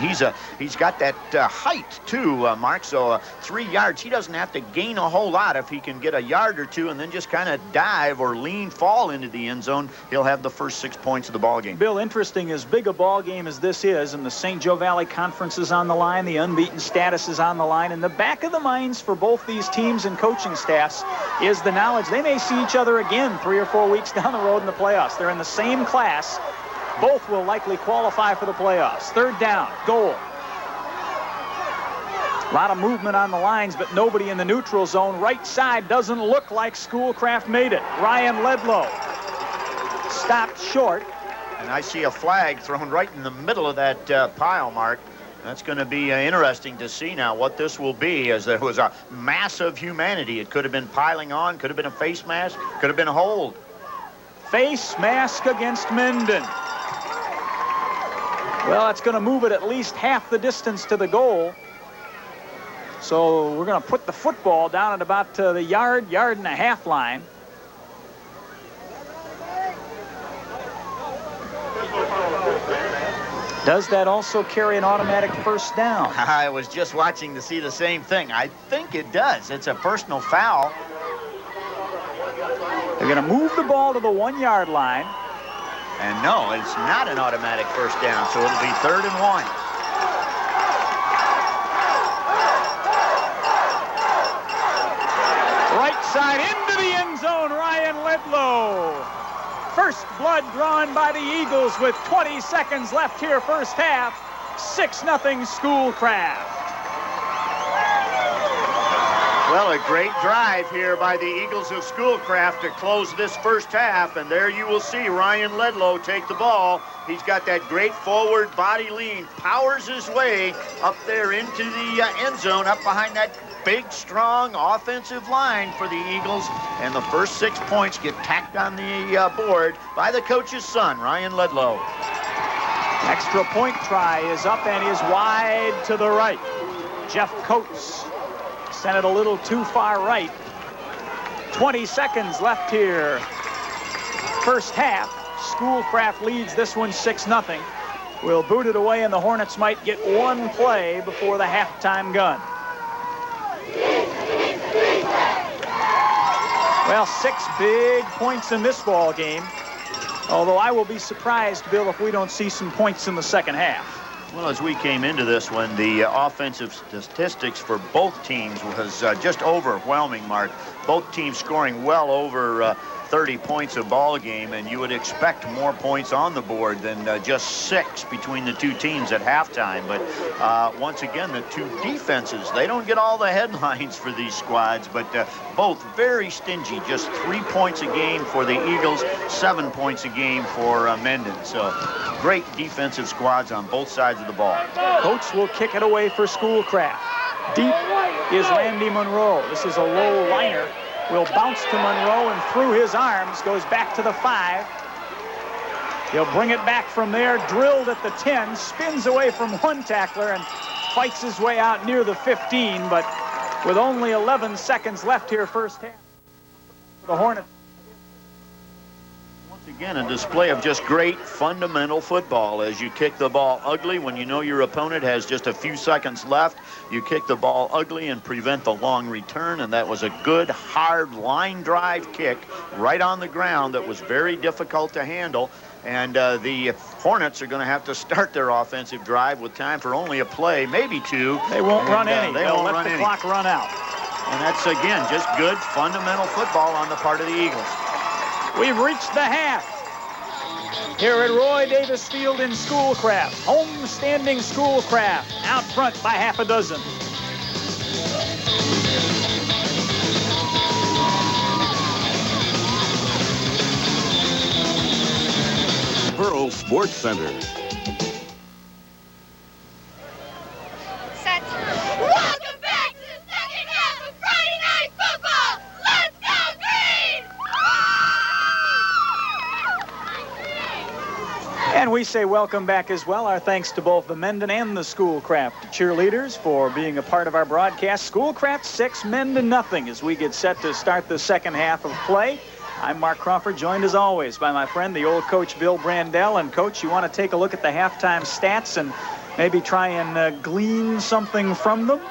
he's got that height too, Mark. So 3 yards, he doesn't have to gain a whole lot. If he can get a yard or two and then just kind of dive or fall into the end zone, he'll have the first 6 points of the ball game. Bill, interesting, as big a ball game as this is, and the St. Joe Valley Conference is on the line, the unbeaten status is on the line. In the back of the minds for both these teams and coaching staffs is the knowledge they may see each other again 3 or 4 weeks down the road in the playoffs. They're in the same class. Both will likely qualify for the playoffs. 3rd down, goal. A lot of movement on the lines, but nobody in the neutral zone. Right side doesn't look like Schoolcraft made it. Ryan Ledlow stopped short. And I see a flag thrown right in the middle of that pile, Mark. That's going to be interesting to see now what this will be, as there was a mass of humanity. It could have been piling on, could have been a face mask, could have been a hold. Face mask against Mendon. Well, it's going to move it at least half the distance to the goal. So we're going to put the football down at about the yard and a half line. Does that also carry an automatic first down? I was just watching to see the same thing. I think it does. It's a personal foul. They're going to move the ball to the 1 yard line. And no, it's not an automatic first down, so it'll be 3rd and 1. Right side into the end zone, Ryan Ledlow. First blood drawn by the Eagles with 20 seconds left here first half. 6-0 Schoolcraft. Well, a great drive here by the Eagles of Schoolcraft to close this first half. And there you will see Ryan Ledlow take the ball. He's got that great forward body lean, powers his way up there into the end zone, up behind that big, strong offensive line for the Eagles. And the first 6 points get tacked on the board by the coach's son, Ryan Ledlow. Extra point try is up and is wide to the right. Jeff Coates sent it a little too far right. 20 seconds left here. First half. Schoolcraft leads this one 6-0. We'll boot it away, and the Hornets might get one play before the halftime gun. Well, 6 big points in this ball game. Although I will be surprised, Bill, if we don't see some points in the second half. Well, as we came into this one, the offensive statistics for both teams was just overwhelming, Mark. Both teams scoring well over 30 points a ball game, and you would expect more points on the board than just 6 between the two teams at halftime. But once again, the two defenses, they don't get all the headlines for these squads, but both very stingy. Just 3 points a game for the Eagles, 7 points a game for Mendon. So great defensive squads on both sides of the ball. Coates will kick it away for Schoolcraft. Deep is Randy Monroe. This is a low liner. Will bounce to Monroe, and through his arms goes back to the 5. He'll bring it back from there, drilled at the 10, spins away from one tackler and fights his way out near the 15, but with only 11 seconds left here first half. The Hornets. Again, a display of just great fundamental football as you kick the ball ugly when you know your opponent has just a few seconds left. You kick the ball ugly and prevent the long return, and that was a good, hard line drive kick right on the ground that was very difficult to handle. And the Hornets are going to have to start their offensive drive with time for only a play, maybe 2. They won't run any. They'll let the clock run out. And that's, again, just good fundamental football on the part of the Eagles. We've reached the half here at Roy Davis Field in Schoolcraft. Home-standing Schoolcraft out front by half a dozen. Pearl Sports Center. Set. Welcome back to the second half of Friday Night Football. Let's go Green! And we say welcome back as well. Our thanks to both the Mendon and the Schoolcraft cheerleaders for being a part of our broadcast. Schoolcraft 6, Mendon nothing as we get set to start the second half of play. I'm Mark Crawford, joined as always by my friend, the old coach, Bill Brandell. And, Coach, you want to take a look at the halftime stats and maybe try and glean something from them?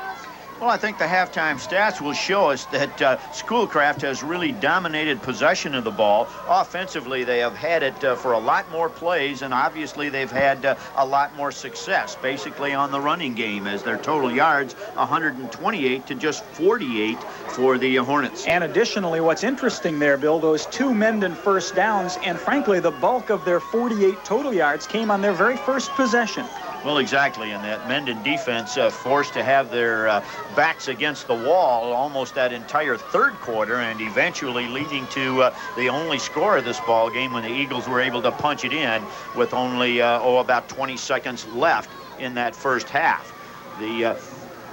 Well, I think the halftime stats will show us that Schoolcraft has really dominated possession of the ball. Offensively, they have had it for a lot more plays, and obviously they've had a lot more success, basically on the running game, as their total yards 128 to just 48 for the Hornets. And additionally, what's interesting there, Bill, those 2 Mendon first downs, and frankly, the bulk of their 48 total yards came on their very first possession. Well, exactly, and that Mendon defense forced to have their backs against the wall almost that entire third quarter, and eventually leading to the only score of this ball game when the Eagles were able to punch it in with only about 20 seconds left in that first half. The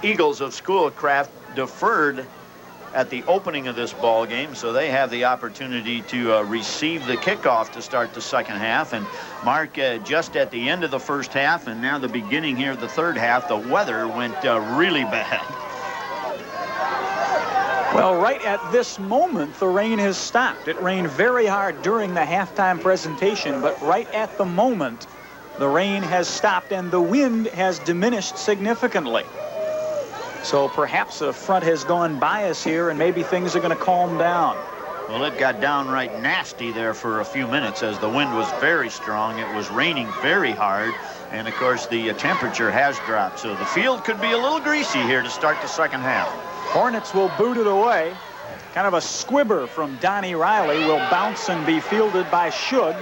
Eagles of Schoolcraft deferred at the opening of this ball game, so they have the opportunity to receive the kickoff to start the second half. And Mark, just at the end of the first half and now the beginning here of the third half, the weather went really bad. Well, right at this moment, the rain has stopped. It rained very hard during the halftime presentation, but right at the moment, the rain has stopped and the wind has diminished significantly. So perhaps a front has gone by us here, and maybe things are going to calm down. Well, it got downright nasty there for a few minutes as the wind was very strong. It was raining very hard, and of course the temperature has dropped. So the field could be a little greasy here to start the second half. Hornets will boot it away. Kind of a squibber from Donnie Riley will bounce and be fielded by Shug.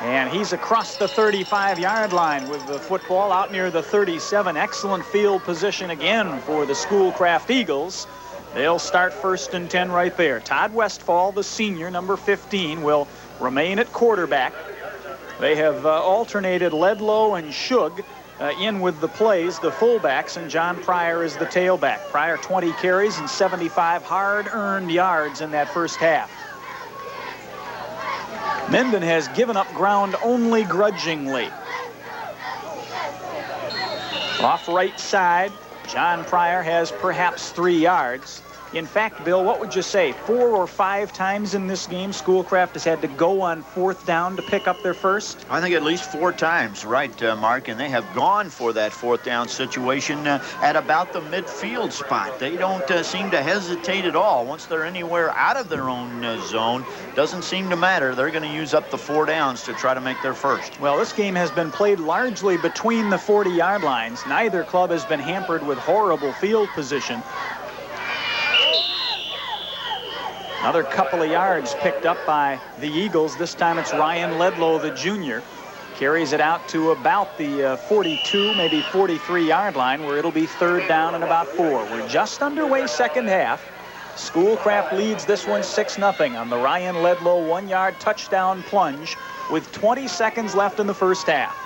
And he's across the 35-yard line with the football out near the 37. Excellent field position again for the Schoolcraft Eagles. They'll start 1st and 10 right there. Todd Westfall, the senior, number 15, will remain at quarterback. They have alternated Ledlow and Shug in with the plays, the fullbacks, and John Pryor is the tailback. Pryor 20 carries and 75 hard-earned yards in that first half. Mendon has given up ground only grudgingly. Off right side, John Pryor has perhaps 3 yards. In fact, Bill, what would you say? 4 or 5 times in this game, Schoolcraft has had to go on 4th down to pick up their first? I think at least 4 times, right, Mark? And they have gone for that 4th down situation at about the midfield spot. They don't seem to hesitate at all. Once they're anywhere out of their own zone, doesn't seem to matter. They're going to use up the 4 downs to try to make their first. Well, this game has been played largely between the 40-yard lines. Neither club has been hampered with horrible field position. Another couple of yards picked up by the Eagles. This time it's Ryan Ledlow, the junior. Carries it out to about the 42, maybe 43-yard line, where it'll be 3rd down and about 4. We're just underway second half. Schoolcraft leads this one 6-0 on the Ryan Ledlow 1-yard touchdown plunge with 20 seconds left in the first half.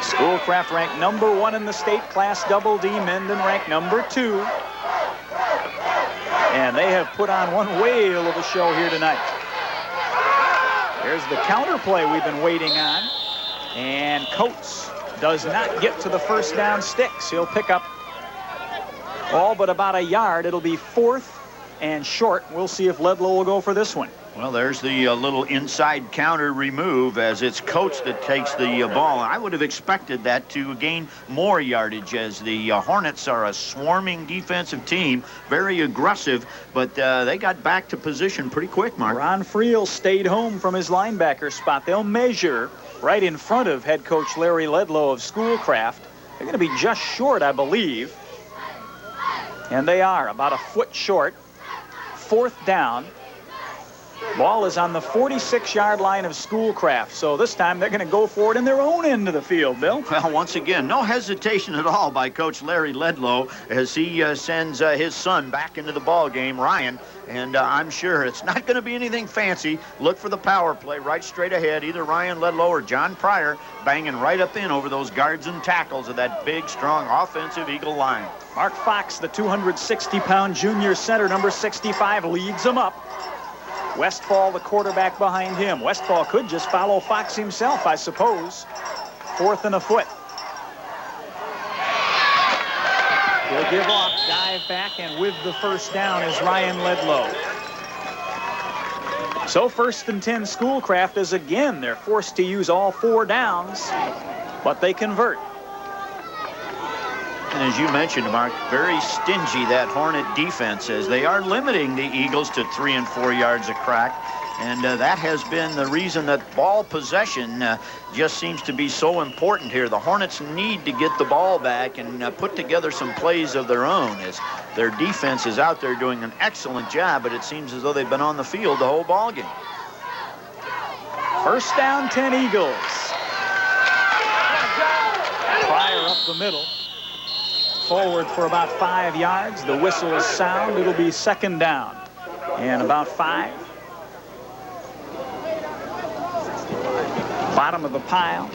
Schoolcraft ranked number 1 in the state, Class Double D. Mendon ranked number 2. And they have put on one whale of a show here tonight. There's the counter play we've been waiting on. And Coates does not get to the first down sticks. He'll pick up all but about a yard. It'll be 4th and short. We'll see if Ledlow will go for this one. Well, there's the little inside counter remove as it's Coates that takes the ball. I would have expected that to gain more yardage as the Hornets are a swarming defensive team, very aggressive, but they got back to position pretty quick, Mark. Ron Friel stayed home from his linebacker spot. They'll measure right in front of head coach Larry Ledlow of Schoolcraft. They're going to be just short, I believe. And they are about a foot short. 4th down. Ball is on the 46-yard line of Schoolcraft, so this time they're going to go for it in their own end of the field, Bill. Well, once again, no hesitation at all by Coach Larry Ledlow as he sends his son back into the ball game, Ryan, and I'm sure it's not going to be anything fancy. Look for the power play right straight ahead, either Ryan Ledlow or John Pryor banging right up in over those guards and tackles of that big, strong offensive Eagle line. Mark Fox, the 260-pound junior center, number 65, leads them up. Westfall, the quarterback, behind him. Westfall could just follow Fox himself, I suppose. 4th and a foot. He'll give off, dive back, and with the first down is Ryan Ledlow. So 1st and 10 Schoolcraft as again they're forced to use all 4 downs, but they convert. And as you mentioned, Mark, very stingy that Hornet defense is. They are limiting the Eagles to 3 and 4 yards a crack. And that has been the reason that ball possession just seems to be so important here. The Hornets need to get the ball back and put together some plays of their own, as their defense is out there doing an excellent job, but it seems as though they've been on the field the whole ball game. 1st down, 10 Eagles. Pryor up the middle. Forward for about 5 yards. The whistle is sound. It'll be 2nd down and about 5. Bottom of the pile,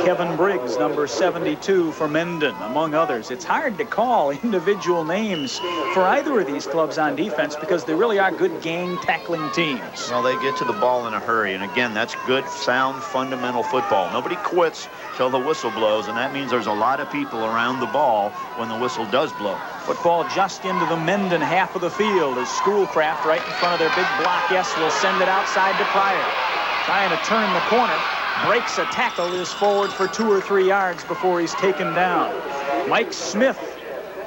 Kevin Briggs, number 72 for Mendon, among others. It's hard to call individual names for either of these clubs on defense because they really are good gang tackling teams. Well, they get to the ball in a hurry, and again, that's good, sound, fundamental football. Nobody quits till the whistle blows, and that means there's a lot of people around the ball when the whistle does blow. Football just into the Mendon half of the field as Schoolcraft right in front of their big block S will send it outside to Pryor. Trying to turn the corner. Breaks a tackle, is forward for 2 or 3 yards before he's taken down. Mike Smith,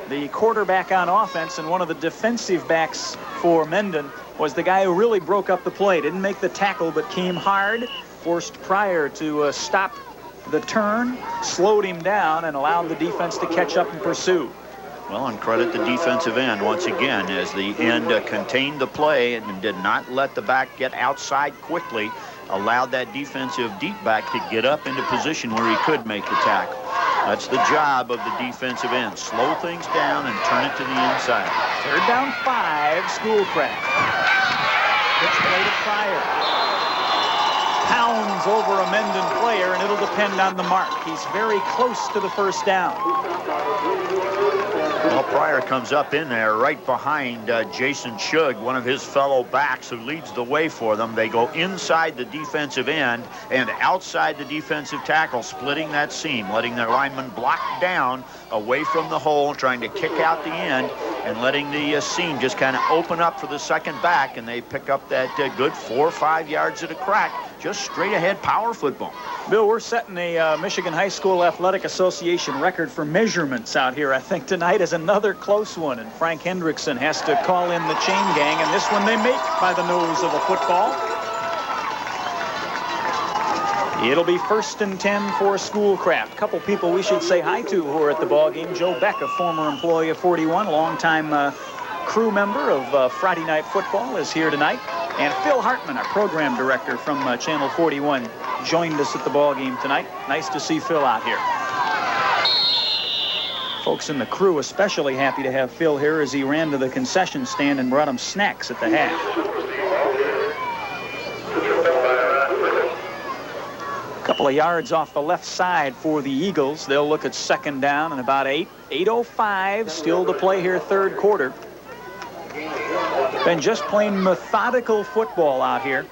the quarterback on offense and one of the defensive backs for Mendon, was the guy who really broke up the play. Didn't make the tackle, but came hard, forced Pryor to stop the turn, slowed him down, and allowed the defense to catch up and pursue. Well, and credit the defensive end once again, as the end contained the play and did not let the back get outside quickly. Allowed that defensive deep back to get up into position where he could make the tackle. That's the job of the defensive end. Slow things down and turn it to the inside. 3rd down 5, Schoolcraft. Pitch play to Pryor. Pounds over a Mendon player, and it'll depend on the mark. He's very close to the 1st down. Well, Pryor comes up in there right behind Jason Shug, one of his fellow backs who leads the way for them. They go inside the defensive end and outside the defensive tackle, splitting that seam, letting their linemen block down away from the hole, trying to kick out the end and letting the seam just kind of open up for the second back, and they pick up that good 4 or 5 yards at a crack. Just straight ahead power football. Bill, we're setting a Michigan High School Athletic Association record for measurements out here. I think tonight is another close one, and Frank Hendrickson has to call in the chain gang, and this one they make by the nose of a football. It'll be 1st and 10 for Schoolcraft. A couple people we should say hi to who are at the ball game. Joe Beck, a former employee of 41, longtime crew member of Friday Night Football, is here tonight. And Phil Hartman, our program director from Channel 41, joined us at the ball game tonight. Nice to see Phil out here. Folks in the crew especially happy to have Phil here as he ran to the concession stand and brought him snacks at the half. A couple of yards off the left side for the Eagles. They'll look at 2nd down and about 8:05 still to play here, 3rd quarter. Been just plain methodical football out here.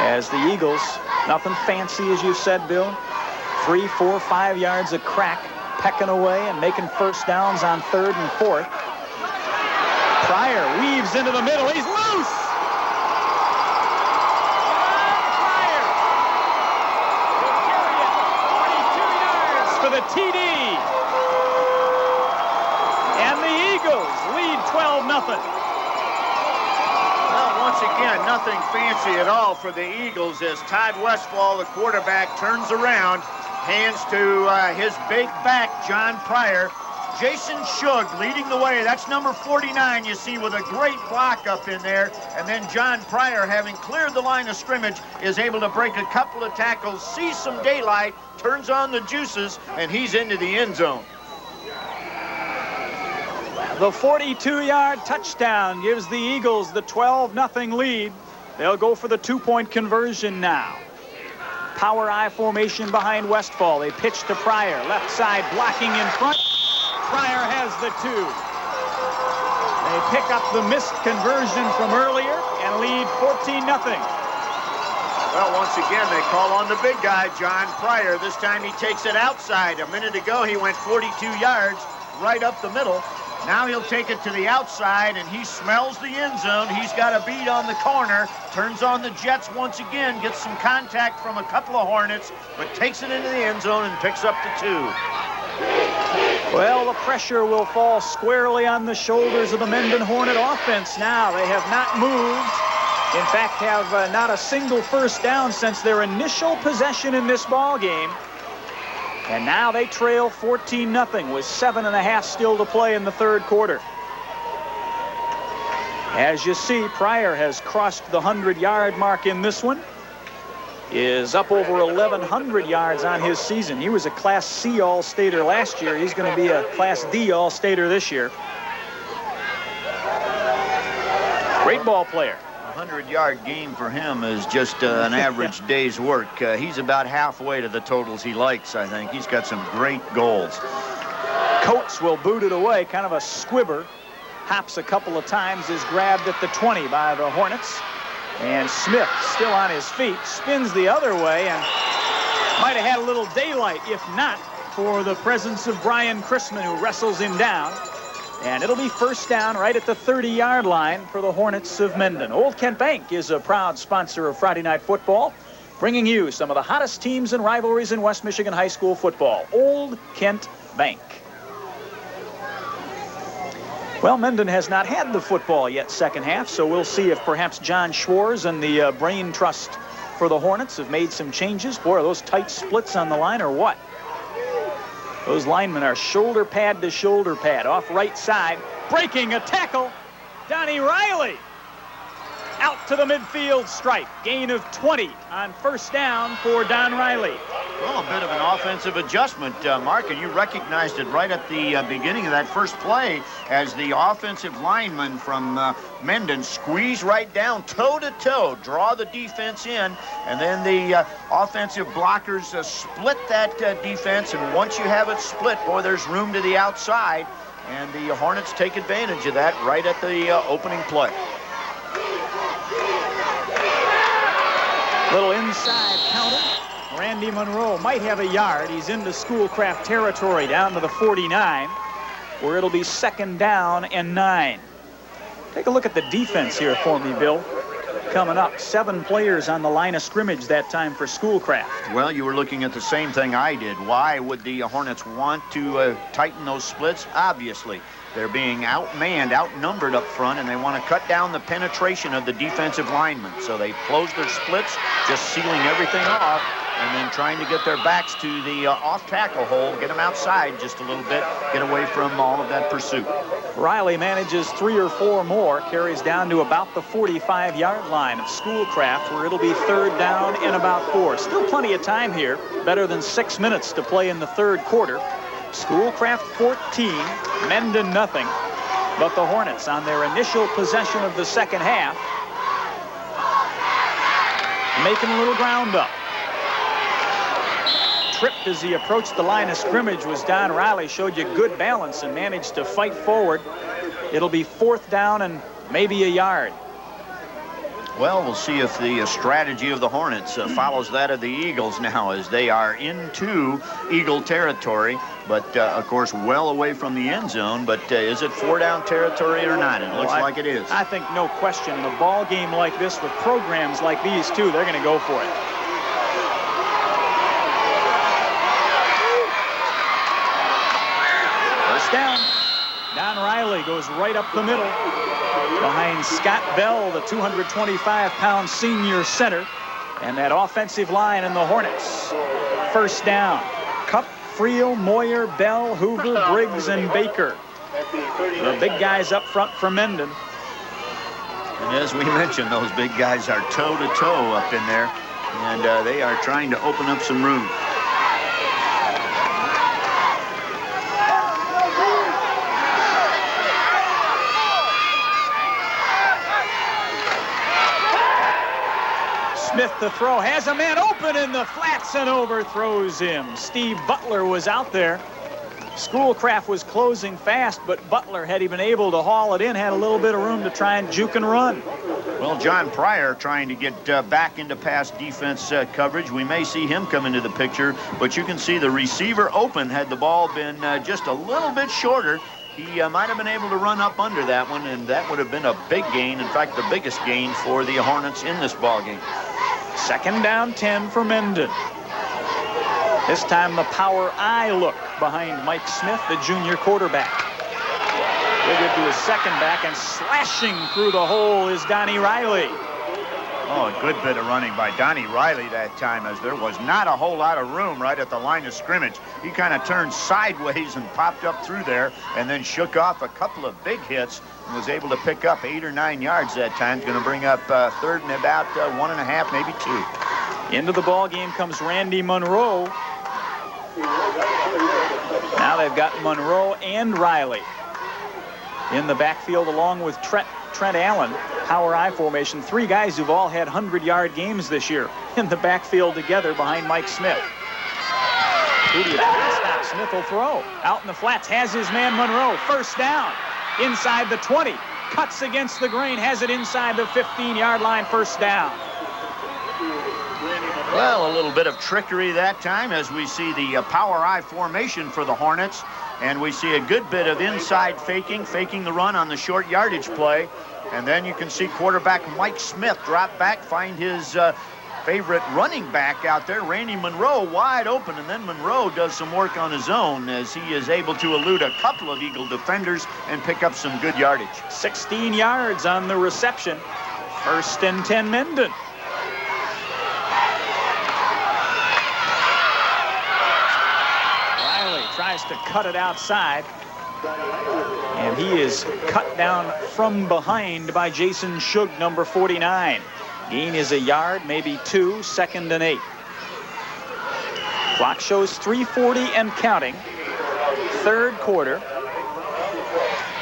As the Eagles, nothing fancy as you said, Bill. 3, 4, 5 yards a crack, pecking away and making 1st downs on 3rd and 4th. Pryor weaves into the middle. He's loose! Pryor will carry it 42 yards for the TD. And the Eagles lead 12-0. Well, once again, nothing fancy at all for the Eagles as Todd Westfall, the quarterback, turns around, hands to his big back, John Pryor. Jason Shug leading the way. That's number 49, you see, with a great block up in there. And then John Pryor, having cleared the line of scrimmage, is able to break a couple of tackles, sees some daylight, turns on the juices, and he's into the end zone. The 42-yard touchdown gives the Eagles the 12-0 lead. They'll go for the 2-point conversion now. Power I formation behind Westfall. They pitch to Pryor. Left side blocking in front. Pryor has the 2. They pick up the missed conversion from earlier and lead 14-0. Well, once again, they call on the big guy, John Pryor. This time he takes it outside. A minute ago, he went 42 yards right up the middle. Now he'll take it to the outside, and he smells the end zone. He's got a beat on the corner, turns on the jets once again, gets some contact from a couple of Hornets, but takes it into the end zone and picks up the 2. Well, the pressure will fall squarely on the shoulders of the Mendon Hornet offense now. They have not moved. In fact, have not a single first down since their initial possession in this ball game. And now they trail 14-0 with 7.5 still to play in the third quarter. As you see, Pryor has crossed the 100-yard mark in this one. Is up over 1,100 yards on his season. He was a Class C All-Stater last year. He's going to be a Class D All-Stater this year. Great ball player. 100-yard game for him is just an average day's work. He's about halfway to the totals he likes, I think. He's got some great goals. Coates will boot it away, kind of a squibber. Hops a couple of times, is grabbed at the 20 by the Hornets. And Smith, still on his feet, spins the other way and might have had a little daylight, if not for the presence of Brian Chrisman, who wrestles him down. And it'll be first down right at the 30-yard line for the Hornets of Mendon. Old Kent Bank is a proud sponsor of Friday Night Football, bringing you some of the hottest teams and rivalries in West Michigan high school football. Old Kent Bank. Well, Mendon has not had the football yet second half, so we'll see if perhaps John Schwarz and the Brain Trust for the Hornets have made some changes. Boy, are those tight splits on the line or what? Those linemen are shoulder pad to shoulder pad. Off right side, breaking a tackle. Donnie Riley out to the midfield stripe. Gain of 20 on first down for Don Riley. Well, a bit of an offensive adjustment, Mark, and you recognized it right at the beginning of that first play as the offensive lineman from Mendon squeeze right down toe-to-toe, draw the defense in, and then the offensive blockers split that defense, and once you have it split, boy, there's room to the outside, and the Hornets take advantage of that right at the opening play. Little inside counter. Randy Monroe might have a yard. He's into Schoolcraft territory down to the 49, where it'll be second down and 9. Take a look at the defense here for me, Bill. Coming up, 7 players on the line of scrimmage that time for Schoolcraft. Well, you were looking at the same thing I did. Why would the Hornets want to tighten those splits? Obviously, they're being outmanned, outnumbered up front, and they want to cut down the penetration of the defensive linemen. So they close their splits, just sealing everything off, and then trying to get their backs to the off-tackle hole, get them outside just a little bit, get away from all of that pursuit. Riley manages 3 or 4 more, carries down to about the 45-yard line of Schoolcraft, where it'll be third down and about 4. Still plenty of time here, better than 6 minutes to play in the third quarter. Schoolcraft 14, Mendon nothing, but the Hornets on their initial possession of the second half, making a little ground up. Tripped as he approached the line of scrimmage was Don Riley. Showed you good balance and managed to fight forward. It'll be fourth down and maybe a yard. Well, we'll see if the strategy of the Hornets follows that of the Eagles now, as they are into Eagle territory, but of course well away from the end zone. But is it 4-down territory or not? It looks like it is. I think no question. In a ball game like this with programs like these two, they're going to go for it. First down. Don Riley goes right up the middle behind Scott Bell, the 225-pound senior center, and that offensive line in the Hornets. First down. Cup, Friel, Moyer, Bell, Hoover, Briggs, and Baker. The big guys up front for Mendon. And as we mentioned, those big guys are toe-to-toe up in there, and they are trying to open up some room. Smith the throw, has a man open in the flats and overthrows him. Steve Butler was out there. Schoolcraft was closing fast, but Butler, had he been able to haul it in, had a little bit of room to try and juke and run. Well, John Pryor trying to get back into pass defense coverage. We may see him come into the picture, but you can see the receiver open. Had the ball been just a little bit shorter, he might have been able to run up under that one, and that would have been a big gain. In fact, the biggest gain for the Hornets in this ball game. 2nd down 10 for Mendon. This time the power I look behind Mike Smith, the junior quarterback. We'll get to his second back, and slashing through the hole is Donnie Riley. Oh, a good bit of running by Donnie Riley that time, as there was not a whole lot of room right at the line of scrimmage. He kind of turned sideways and popped up through there and then shook off a couple of big hits and was able to pick up 8 or 9 yards that time. It's going to bring up 3rd and about 1.5, maybe 2. Into the ball game comes Randy Monroe. Now they've got Monroe and Riley in the backfield along with Trent Allen. Power I formation. 3 guys who've all had 100-yard games this year in the backfield together behind Mike Smith. Who do you stop? Smith will throw. Out in the flats, has his man Monroe. 1st down. Inside the 20. Cuts against the grain, has it inside the 15-yard line. 1st down. Well, a little bit of trickery that time as we see the power I formation for the Hornets. And we see a good bit of inside faking the run on the short yardage play. And then you can see quarterback Mike Smith drop back, find his favorite running back out there, Randy Monroe, wide open. And then Monroe does some work on his own as he is able to elude a couple of Eagle defenders and pick up some good yardage. 16 yards on the reception. 1st and 10 Mendon. Tries to cut it outside, and he is cut down from behind by Jason Shug, number 49. Gain is a yard, maybe 2, 2nd and 8. Clock shows 3:40 and counting. 3rd quarter.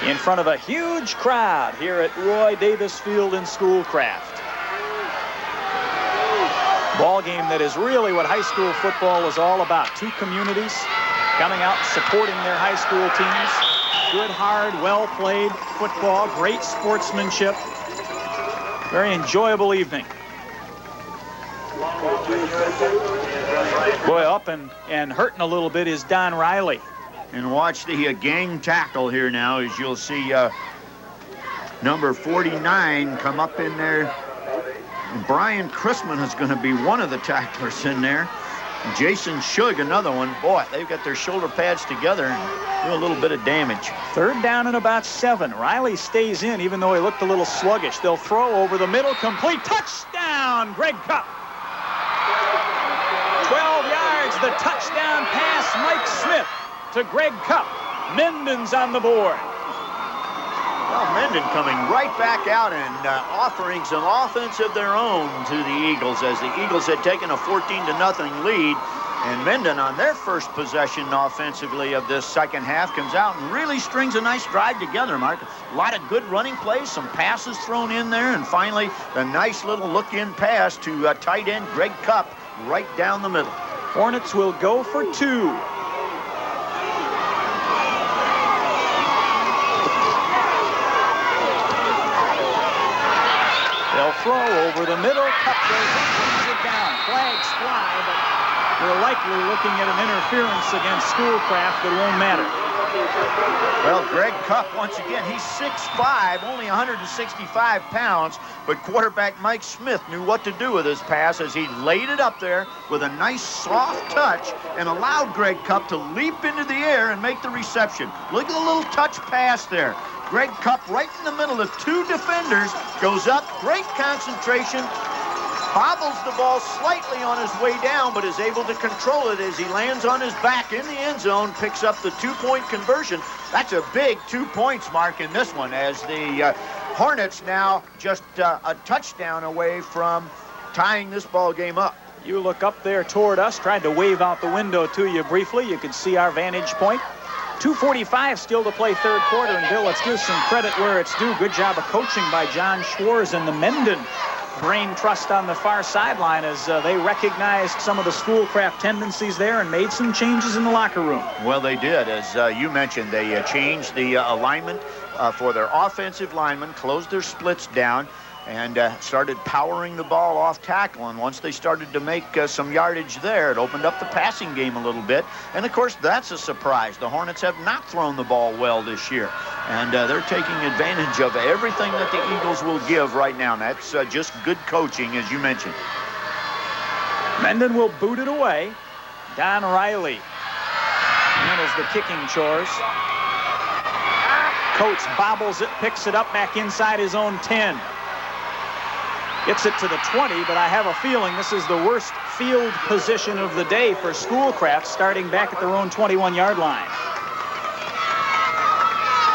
In front of a huge crowd here at Roy Davis Field in Schoolcraft. Ball game that is really what high school football is all about. 2 communities coming out and supporting their high school teams. Good, hard, well-played football. Great sportsmanship. Very enjoyable evening. Boy, up and hurting a little bit is Don Riley. And watch the gang tackle here now, as you'll see number 49 come up in there. And Brian Chrisman is going to be one of the tacklers in there. Jason Shug, another one. Boy, they've got their shoulder pads together and do a little bit of damage. 3rd down and about 7. Riley stays in, even though he looked a little sluggish. They'll throw over the middle, complete. Touchdown, Greg Cupp. 12 yards, the touchdown pass, Mike Smith to Greg Cupp. Mendon's on the board. Well, Mendon coming right back out and offering some offense of their own to the Eagles, as the Eagles had taken a 14-0 lead. And Mendon, on their first possession offensively of this second half, comes out and really strings a nice drive together, Mark. A lot of good running plays, some passes thrown in there, and finally the nice little look-in pass to tight end Greg Cupp right down the middle. Hornets will go for 2. They'll throw over the middle. Cupp goes up, brings it down. Flags fly, but we're likely looking at an interference against Schoolcraft that won't matter. Well, Greg Cupp, once again, he's 6'5", only 165 pounds, but quarterback Mike Smith knew what to do with his pass as he laid it up there with a nice soft touch and allowed Greg Cupp to leap into the air and make the reception. Look at the little touch pass there. Greg Cupp right in the middle of 2 defenders, goes up, great concentration, bobbles the ball slightly on his way down, but is able to control it as he lands on his back in the end zone, picks up the 2-point conversion. That's a big 2 points, Mark, in this one, as the Hornets now just a touchdown away from tying this ball game up. You look up there toward us, tried to wave out the window to you briefly. You can see our vantage point. 2:45 still to play 3rd quarter, and Bill, let's give some credit where it's due. Good job of coaching by John Schwarz and the Mendon Brain Trust on the far sideline as they recognized some of the Schoolcraft tendencies there and made some changes in the locker room. Well, they did. As you mentioned, they changed the alignment for their offensive linemen, closed their splits down. and started powering the ball off tackle. And once they started to make some yardage there, it opened up the passing game a little bit. And, of course, that's a surprise. The Hornets have not thrown the ball well this year, and they're taking advantage of everything that the Eagles will give right now. And that's just good coaching, as you mentioned. Mendon will boot it away. Don Riley handles the kicking chores. Coates bobbles it, picks it up back inside his own 10. Gets it to the 20, but I have a feeling this is the worst field position of the day for Schoolcraft, starting back at their own 21-yard line.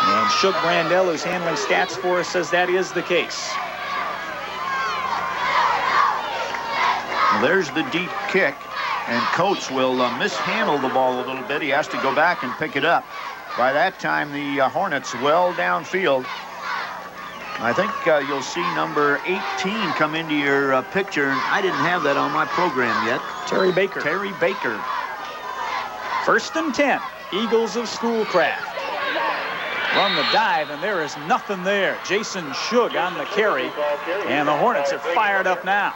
And Shug Brandel, who's handling stats for us, says that is the case. Well, there's the deep kick, and Coates will mishandle the ball a little bit. He has to go back and pick it up. By that time, the Hornets well downfield. I think you'll see number 18 come into your picture. I didn't have that on my program yet. Terry Baker. Terry Baker. 1st and 10, Eagles of Schoolcraft. Run the dive, and there is nothing there. Jason Shug on the carry, and the Hornets are fired up now.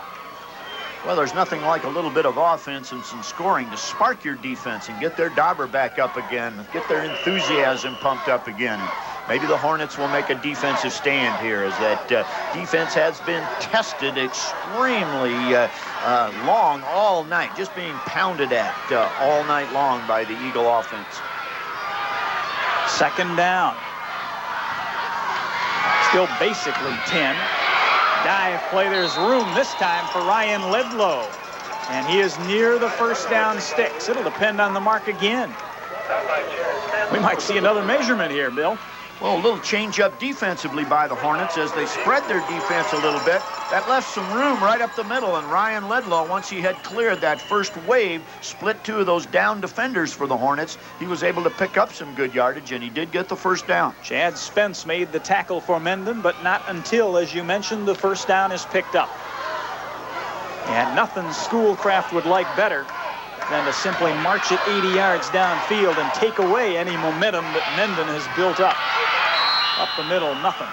Well, there's nothing like a little bit of offense and some scoring to spark your defense and get their dauber back up again, get their enthusiasm pumped up again. Maybe the Hornets will make a defensive stand here, as that defense has been tested extremely long all night, just being pounded at all night long by the Eagle offense. 2nd down. Still basically 10. Dive play. There's room this time for Ryan Ledlow, and he is near the 1st down sticks. It'll depend on the mark again. We might see another measurement here, Bill. Well, a little change up defensively by the Hornets as they spread their defense a little bit. That left some room right up the middle, and Ryan Ledlow, once he had cleared that first wave, split 2 of those down defenders for the Hornets. He was able to pick up some good yardage, and he did get the 1st down. Chad Spence made the tackle for Mendon, but not until, as you mentioned, the 1st down is picked up. And nothing Schoolcraft would like better than to simply march it 80 yards downfield and take away any momentum that Mendon has built up. Up the middle, nothing.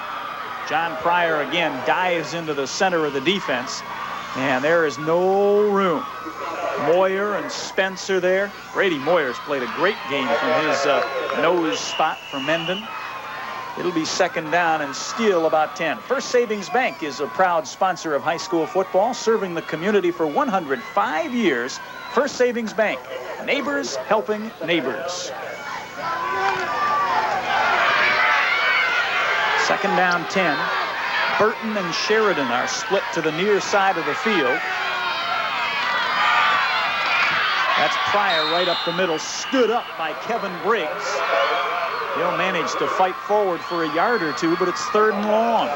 John Pryor again dives into the center of the defense, and there is no room. Moyer and Spencer there. Brady Moyer's played a great game from his nose spot for Mendon. It'll be 2nd down and still about 10. First Savings Bank is a proud sponsor of high school football, serving the community for 105 years. First Savings Bank, neighbors helping neighbors. 2nd down 10. Burton and Sheridan are split to the near side of the field. That's Pryor right up the middle, stood up by Kevin Briggs. He'll manage to fight forward for a yard or 2, but it's 3rd and long.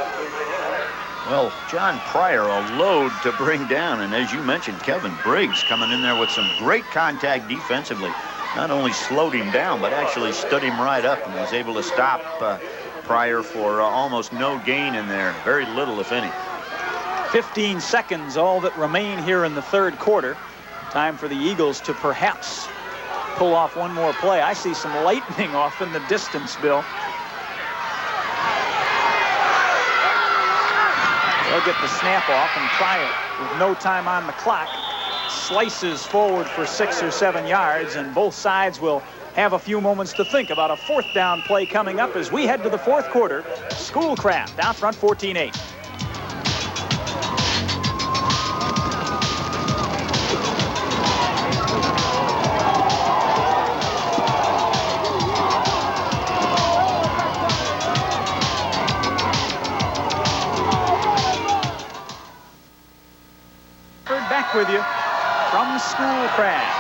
Well, John Pryor, a load to bring down, and as you mentioned, Kevin Briggs coming in there with some great contact defensively. Not only slowed him down, but actually stood him right up and was able to stop Pryor for almost no gain in there. Very little, if any. 15 seconds, all that remain here in the 3rd quarter. Time for the Eagles to perhaps pull off one more play. I see some lightning off in the distance, Bill. They'll get the snap off, and Pryor, with no time on the clock, slices forward for 6 or 7 yards, and both sides will have a few moments to think about a 4th down play coming up as we head to the 4th quarter. Schoolcraft out front 14-8. Back with you from Schoolcraft.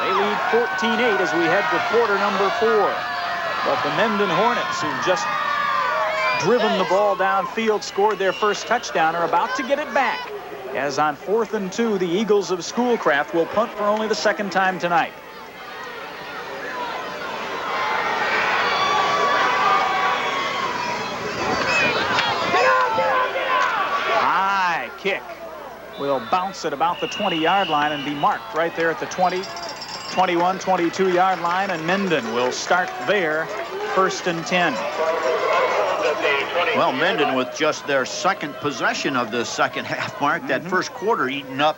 They lead 14-8 as we head to quarter number 4. But the Mendon Hornets, who've just driven the ball downfield, scored their first touchdown, are about to get it back. As on 4th and 2, the Eagles of Schoolcraft will punt for only the 2nd time tonight. High kick will bounce at about the 20-yard line and be marked right there at the 20, 21, 22-yard line, and Mendon will start there, 1st and 10. Well, Mendon with just their second possession of the second half, Mark. That first quarter eaten up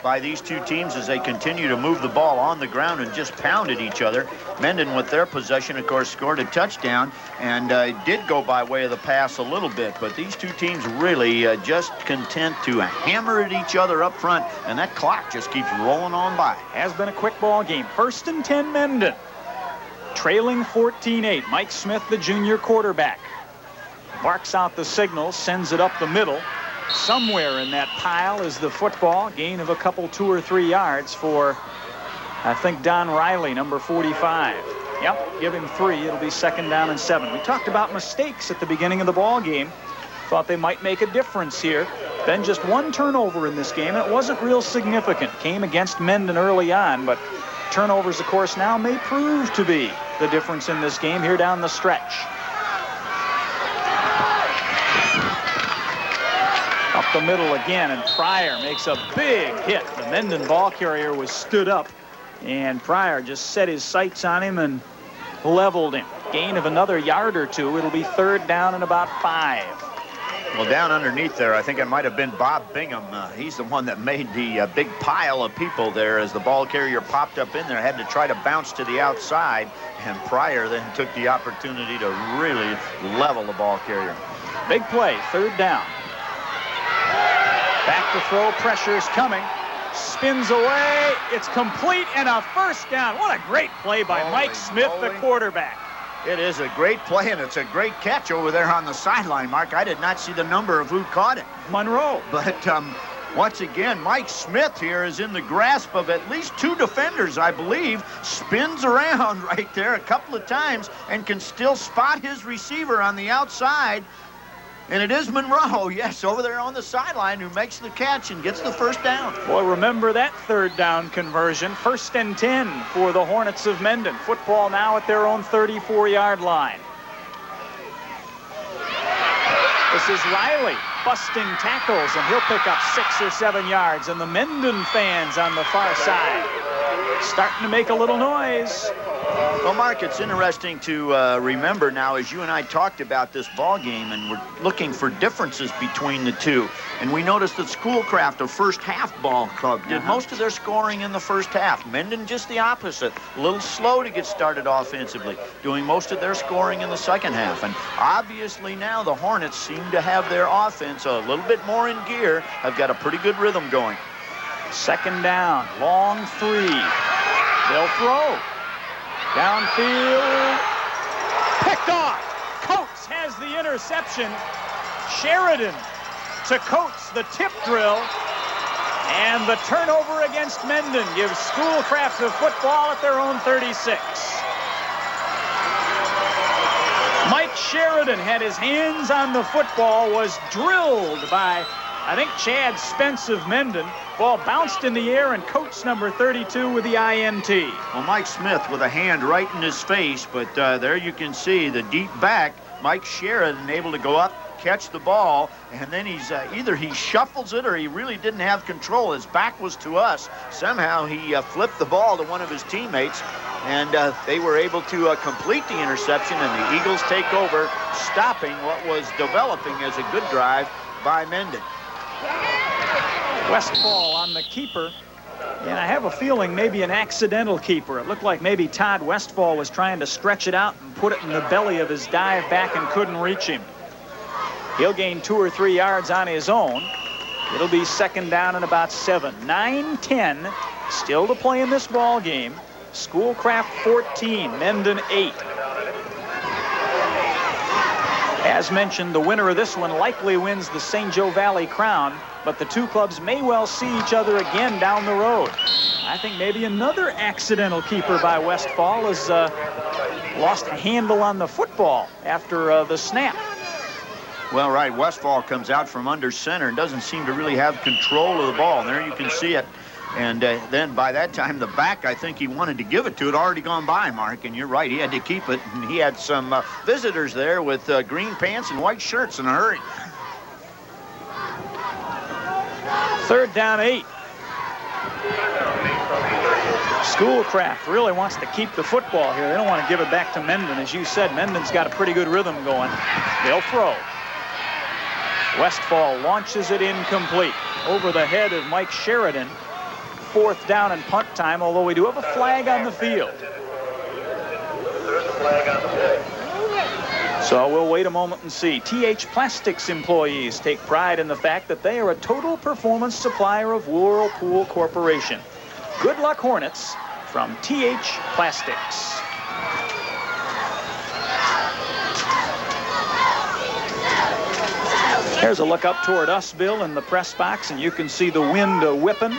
by these two teams as they continue to move the ball on the ground and just pounded each other. Mendon with their possession, of course, scored a touchdown and did go by way of the pass a little bit. But these two teams really just content to hammer at each other up front, and that clock just keeps rolling on by. Has been a quick ball game. 1st and 10 Mendon. Trailing 14-8. Mike Smith, the junior quarterback, barks out the signal, sends it up the middle. Somewhere in that pile is the football. Gain of a couple, 2 or 3 yards for, I think, Don Riley, number 45. Yep, give him 3. It'll be 2nd down and 7. We talked about mistakes at the beginning of the ball game. Thought they might make a difference here. Then just 1 turnover in this game, and it wasn't real significant. Came against Mendon early on, but turnovers, of course, now may prove to be the difference in this game here down the stretch. Up the middle again, and Pryor makes a big hit. The Mendon ball carrier was stood up, and Pryor just set his sights on him and leveled him. Gain of another yard or 2. It'll be 3rd down and about 5. Well, down underneath there, I think it might have been Bob Bingham. He's the one that made the big pile of people there as the ball carrier popped up in there. Had to try to bounce to the outside, and Pryor then took the opportunity to really level the ball carrier. Big play, 3rd down. Back to throw, pressure's coming. Spins away, it's complete, and a 1st down. What a great play by Mike Smith, the quarterback. It is a great play, and it's a great catch over there on the sideline, Mark. I did not see the number of who caught it. Monroe. But once again, Mike Smith here is in the grasp of at least 2 defenders, I believe. Spins around right there a couple of times and can still spot his receiver on the outside. And it is Monroe, yes, over there on the sideline, who makes the catch and gets the 1st down. Boy, remember that 3rd down conversion. 1st and 10 for the Hornets of Mendon. Football now at their own 34-yard line. This is Riley busting tackles, and he'll pick up 6 or 7 yards. And the Mendon fans on the far side starting to make a little noise. Well, Mark, it's interesting to remember now as you and I talked about this ball game, and we're looking for differences between the two. And we noticed that Schoolcraft, a first half ball club, did most of their scoring in the first half. Mendon just the opposite, a little slow to get started offensively, doing most of their scoring in the second half. And obviously now the Hornets seem to have their offense a little bit more in gear. Have got a pretty good rhythm going. 2nd down, long 3. They'll throw. Downfield, picked off. Coates has the interception. Sheridan to Coates, the tip drill. And the turnover against Mendon gives Schoolcraft the football at their own 36. Mike Sheridan had his hands on the football, was drilled by, I think, Chad Spence of Mendon. Ball bounced in the air, and Coates, number 32, with the INT. Well, Mike Smith with a hand right in his face, but there you can see the deep back. Mike Sheridan able to go up, catch the ball, and then he's either he shuffles it or he really didn't have control. His back was to us. Somehow he flipped the ball to one of his teammates, and they were able to complete the interception, and the Eagles take over, stopping what was developing as a good drive by Mendon. Westfall on the keeper, and I have a feeling maybe an accidental keeper. It looked like maybe Todd Westfall was trying to stretch it out and put it in the belly of his dive back and couldn't reach him. He'll gain 2 or 3 yards on his own. It'll be 2nd down and about 7. 9-10 still to play in this ball game. Schoolcraft 14, Mendon 8. As mentioned, the winner of this one likely wins the St. Joe Valley Crown, but the two clubs may well see each other again down the road. I think maybe another accidental keeper by Westfall has lost a handle on the football after the snap. Well, right, Westfall comes out from under center and doesn't seem to really have control of the ball. There you can see it. And then by that time, the back, I think he wanted to give it to it, already gone by, Mark. And you're right, he had to keep it. And he had some visitors there with green pants and white shirts in a hurry. 3rd down 8. Schoolcraft really wants to keep the football here. They don't want to give it back to Mendon. As you said, Mendon's got a pretty good rhythm going. They'll throw. Westfall launches it incomplete. Over the head of Mike Sheridan. 4th down and punt time, although we do have a flag on the field. So we'll wait a moment and see. TH Plastics employees take pride in the fact that they are a total performance supplier of Whirlpool Corporation. Good luck, Hornets, from TH Plastics. There's a look up toward us, Bill, in the press box, and you can see the wind whipping.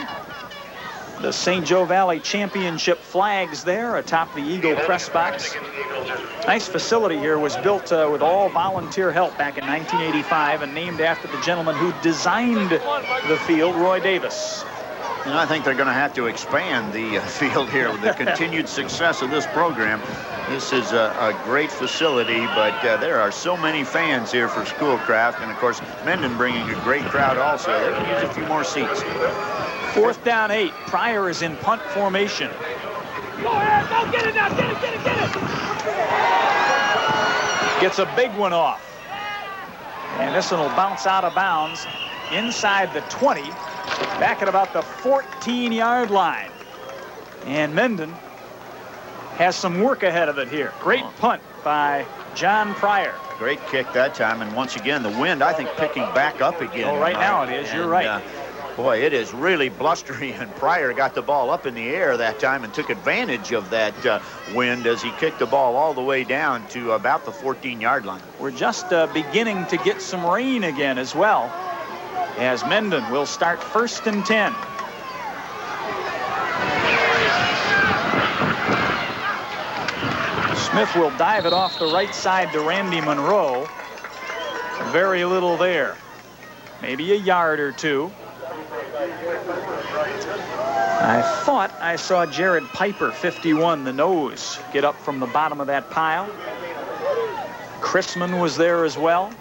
The St. Joe Valley Championship flags there atop the Eagle press box. Nice facility here. Was built with all volunteer help back in 1985 and named after the gentleman who designed the field, Roy Davis. And I think they're going to have to expand the field here with the continued success of this program. This is a great facility, but there are so many fans here for Schoolcraft. And, of course, Mendon bringing a great crowd also. They can use a few more seats. 4th down 8. Pryor is in punt formation. Go ahead, go get it now, get it, get it, get it. Gets a big one off. And this one will bounce out of bounds inside the 20, back at about the 14-yard line. And Mendon has some work ahead of it here. Great punt by John Pryor. Great kick that time, and once again, the wind, I think, picking back up again. Oh, right now it is. You're right. Boy, it is really blustery, and Pryor got the ball up in the air that time and took advantage of that wind as he kicked the ball all the way down to about the 14-yard line. We're just beginning to get some rain again as well, as Mendon will start 1st and 10. Smith will dive it off the right side to Randy Monroe. Very little there. Maybe a yard or two. I thought I saw Jared Piper, 51, the nose, get up from the bottom of that pile. Chrisman was there as well.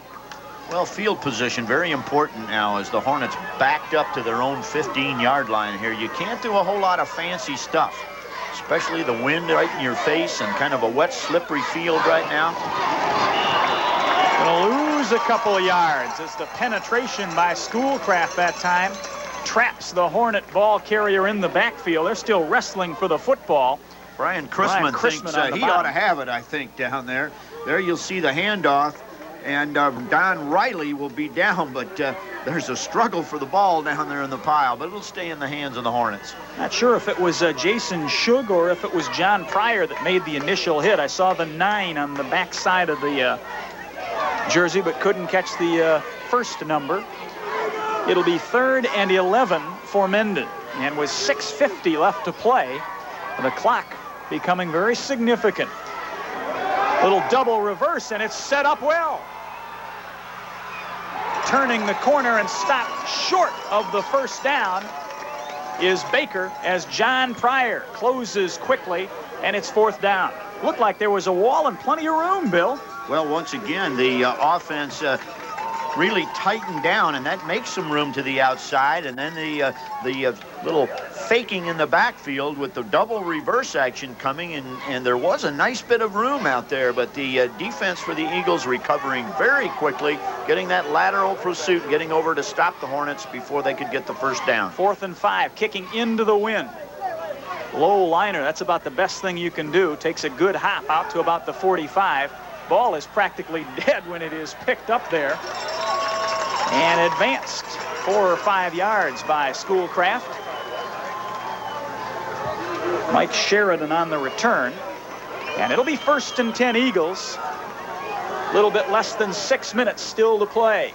Well, field position, very important now as the Hornets backed up to their own 15-yard line here. You can't do a whole lot of fancy stuff, especially the wind right in your face and kind of a wet, slippery field right now. Gonna lose a couple of yards as the penetration by Schoolcraft that time traps the Hornet ball carrier in the backfield. They're still wrestling for the football. Brian Chrisman thinks he ought to have it, I think, down there. There you'll see the handoff, and Don Riley will be down, but there's a struggle for the ball down there in the pile, but it'll stay in the hands of the Hornets. Not sure if it was Jason Shug or if it was John Pryor that made the initial hit. I saw the 9 on the back side of the jersey, but couldn't catch the first number. It'll be 3rd and 11 for Mendon. And with 6:50 left to play, the clock becoming very significant. Little double reverse, and it's set up well. Turning the corner and stopped short of the 1st down is Baker as John Pryor closes quickly, and it's 4th down. Looked like there was a wall and plenty of room, Bill. Well, once again, the offense really tightened down, and that makes some room to the outside, and then the little faking in the backfield with the double reverse action coming, and there was a nice bit of room out there, but the defense for the Eagles recovering very quickly, getting that lateral pursuit, getting over to stop the Hornets before they could get the 1st down. 4th and 5, kicking into the wind. Low liner, that's about the best thing you can do. Takes a good hop out to about the 45. Ball is practically dead when it is picked up there. And advanced 4 or 5 yards by Schoolcraft. Mike Sheridan on the return. And it'll be 1st and 10 Eagles. A little bit less than 6 minutes still to play.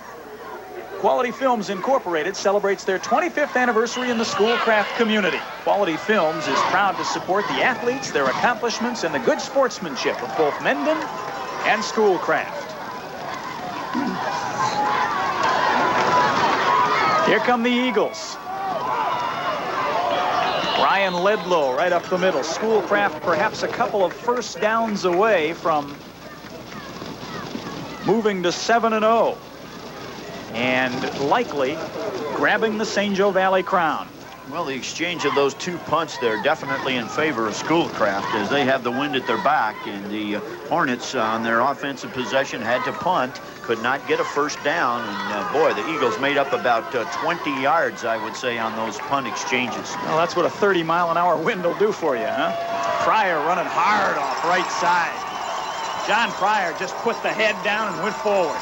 Quality Films Incorporated celebrates their 25th anniversary in the Schoolcraft community. Quality Films is proud to support the athletes, their accomplishments, and the good sportsmanship of both Mendon and Schoolcraft. Here come the Eagles. Ryan Ledlow right up the middle. Schoolcraft perhaps a couple of 1st downs away from moving to 7-0 and likely grabbing the St. Joe Valley crown. Well, the exchange of those two punts there definitely in favor of Schoolcraft, as they have the wind at their back, and the Hornets on their offensive possession had to punt, could not get a first down, and boy, the Eagles made up about 20 yards, I would say, on those punt exchanges. Well, that's what a 30-mile-an-hour wind will do for you, huh? Pryor running hard off right side. John Pryor just put the head down and went forward.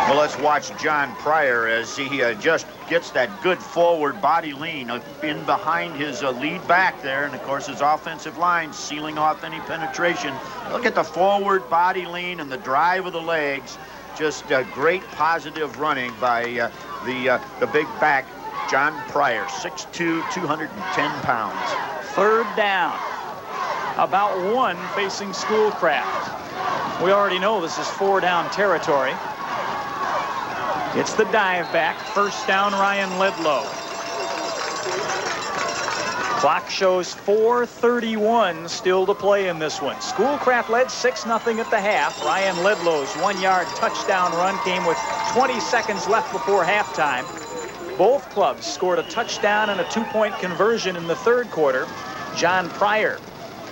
Well, let's watch John Pryor as he just gets that good forward body lean in behind his lead back there. And, of course, his offensive line sealing off any penetration. Look at the forward body lean and the drive of the legs. Just great positive running by the big back, John Pryor, 6'2", 210 pounds. Third down. About one facing Schoolcraft. We already know this is 4-down territory. It's the dive back. First down, Ryan Ledlow. Clock shows 4:31 still to play in this one. Schoolcraft led 6-0 at the half. Ryan Ledlow's 1-yard touchdown run came with 20 seconds left before halftime. Both clubs scored a touchdown and a 2-point conversion in the third quarter. John Pryor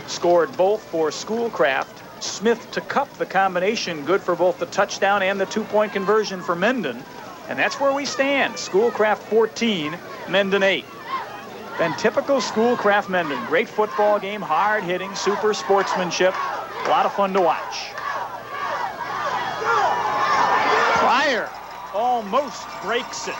scored both for Schoolcraft. Smith to Cup, the combination, good for both the touchdown and the 2-point conversion for Mendon. And that's where we stand. Schoolcraft 14, Mendon 8. Been typical Schoolcraft Mendon. Great football game, hard hitting, super sportsmanship. A lot of fun to watch. Pryor almost breaks it.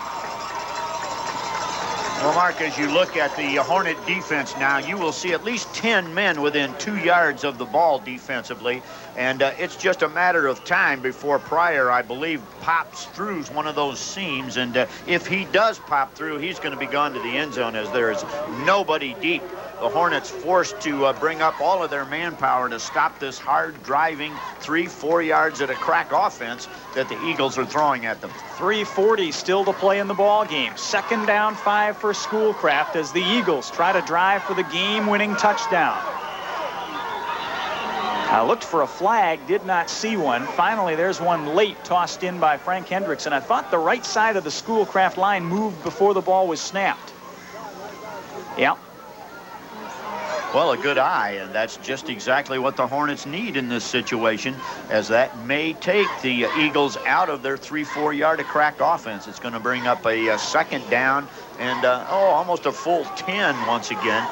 Well, Mark, as you look at the Hornet defense now, you will see at least 10 men within 2 yards of the ball defensively. And it's just a matter of time before Pryor, I believe, pops through one of those seams. And if he does pop through, he's going to be gone to the end zone, as there is nobody deep. The Hornets forced to bring up all of their manpower to stop this hard-driving 3-4 yards at a crack offense that the Eagles are throwing at them. 3:40 still to play in the ball game. Second down, 5 for Schoolcraft as the Eagles try to drive for the game-winning touchdown. I looked for a flag, did not see one. Finally, there's one late tossed in by Frank Hendrickson. I thought the right side of the Schoolcraft line moved before the ball was snapped. Yeah. Well, a good eye, and that's just exactly what the Hornets need in this situation, as that may take the Eagles out of their 3-4 yard a crack offense. It's going to bring up a second down and almost a full 10 once again.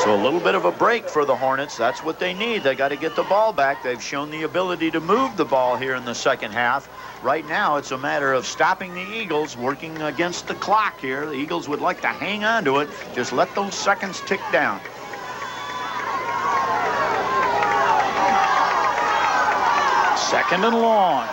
So a little bit of a break for the Hornets. That's what they need. They got to get the ball back. They've shown the ability to move the ball here in the second half. Right now, it's a matter of stopping the Eagles, working against the clock here. The Eagles would like to hang on to it. Just let those seconds tick down. Second and long.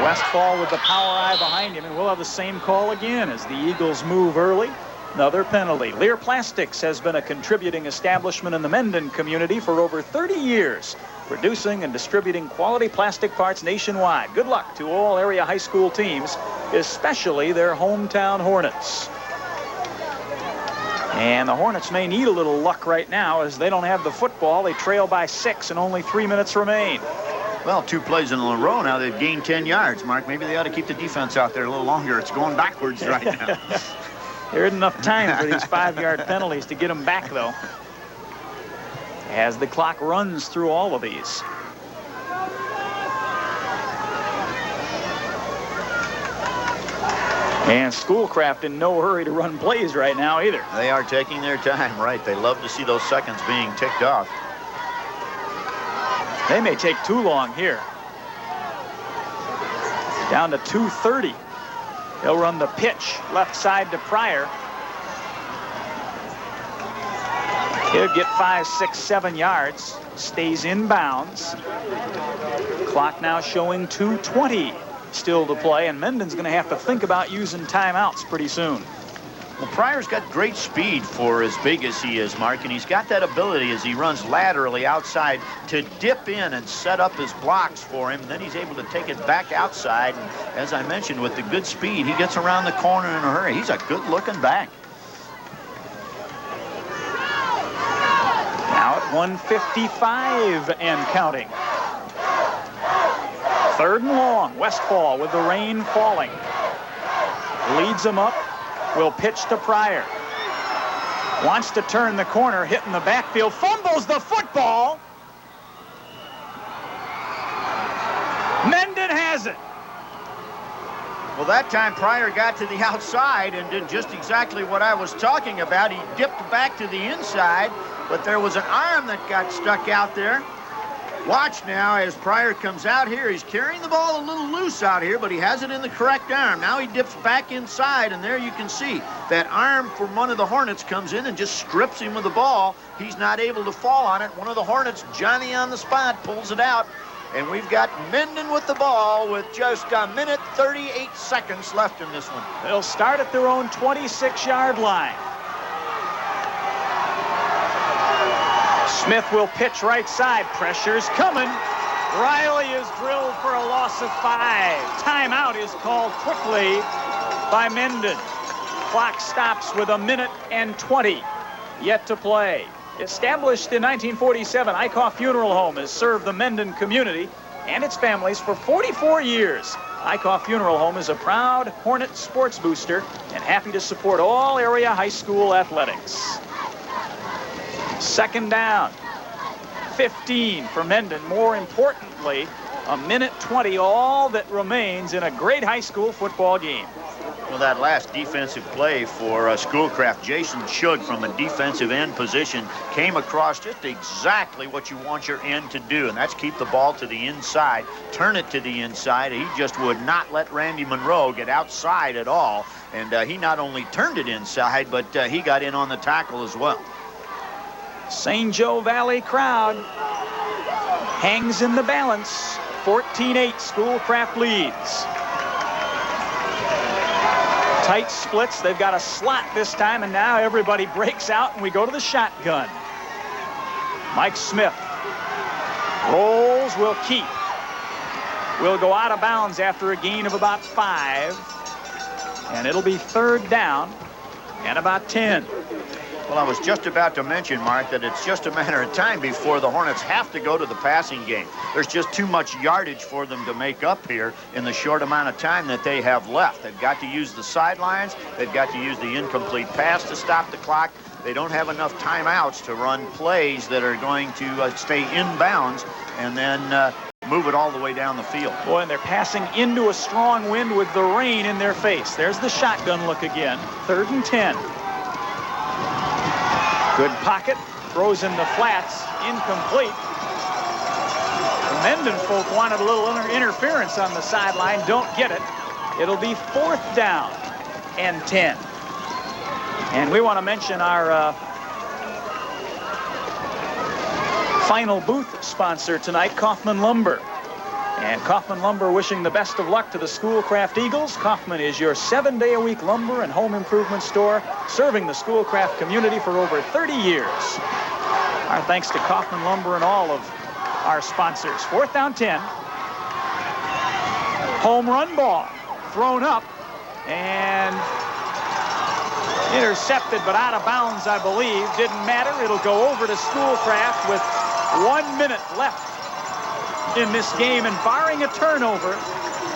Westfall with the power eye behind him, and we'll have the same call again as the Eagles move early. Another penalty. Lear Plastics has been a contributing establishment in the Mendon community for over 30 years, producing and distributing quality plastic parts nationwide. Good luck to all area high school teams, especially their hometown Hornets. And the Hornets may need a little luck right now as they don't have the football. They trail by 6 and only 3 minutes remain. Well, 2 plays in a row now. They've gained 10 yards, Mark. Maybe they ought to keep the defense out there a little longer. It's going backwards right now. There isn't enough time for these 5-yard penalties to get them back, though, as the clock runs through all of these. And Schoolcraft in no hurry to run plays right now either. They are taking their time, right? They love to see those seconds being ticked off. They may take too long here. Down to 2:30. He'll run the pitch left side to Pryor. He'll get 5, 6, 7 yards. Stays in bounds. Clock now showing 2:20 still to play, and Mendon's going to have to think about using timeouts pretty soon. Well, Pryor's got great speed for as big as he is, Mark, and he's got that ability as he runs laterally outside to dip in and set up his blocks for him. Then he's able to take it back outside. And as I mentioned, with the good speed, he gets around the corner in a hurry. He's a good-looking back. Now at 1:55 and counting. Third and long. Westfall with the rain falling. Leads him up. Will pitch to Pryor. Wants to turn the corner, hitting the backfield. Fumbles the football. Mendon has it. Well, that time Pryor got to the outside and did just exactly what I was talking about. He dipped back to the inside, but there was an arm that got stuck out there. Watch now as Pryor comes out here. He's carrying the ball a little loose out here, but he has it in the correct arm. Now he dips back inside, and there you can see that arm from one of the Hornets comes in and just strips him of the ball. He's not able to fall on it. One of the Hornets, Johnny on the spot, pulls it out. And we've got Mendon with the ball with just a minute 38 seconds left in this one. They'll start at their own 26-yard line. Smith will pitch right side. Pressure's coming. Riley is drilled for a loss of 5. Timeout is called quickly by Mendon. Clock stops with a minute and 20 yet to play. Established in 1947, Eichhoff Funeral Home has served the Mendon community and its families for 44 years. Eichhoff Funeral Home is a proud Hornet sports booster and happy to support all area high school athletics. Second down, 15 for Mendon. More importantly, a minute 20, all that remains in a great high school football game. Well, that last defensive play for Schoolcraft, Jason Shug from a defensive end position came across just exactly what you want your end to do, and that's keep the ball to the inside, turn it to the inside. He just would not let Randy Monroe get outside at all, and he not only turned it inside, but he got in on the tackle as well. St. Joe Valley crowd hangs in the balance. 14-8, Schoolcraft leads. Tight splits. They've got a slot this time, and now everybody breaks out, and we go to the shotgun. Mike Smith rolls, will keep. Will go out of bounds after a gain of about 5, and it'll be third down and about 10. Well, I was just about to mention, Mark, that it's just a matter of time before the Hornets have to go to the passing game. There's just too much yardage for them to make up here in the short amount of time that they have left. They've got to use the sidelines. They've got to use the incomplete pass to stop the clock. They don't have enough timeouts to run plays that are going to stay inbounds and then move it all the way down the field. Boy, and they're passing into a strong wind with the rain in their face. There's the shotgun look again. 3rd and 10. Good pocket, throws in the flats, incomplete. The Mendon folk wanted a little interference on the sideline, don't get it. It'll be 4th down and 10. And we want to mention our final booth sponsor tonight, Kaufman Lumber. And Kaufman Lumber wishing the best of luck to the Schoolcraft Eagles. Kaufman is your 7-day-a-week lumber and home improvement store, serving the Schoolcraft community for over 30 years. Our thanks to Kaufman Lumber and all of our sponsors. 4th down 10. Home run ball thrown up and intercepted, but out of bounds, I believe. Didn't matter. It'll go over to Schoolcraft with 1 minute left in this game, and barring a turnover,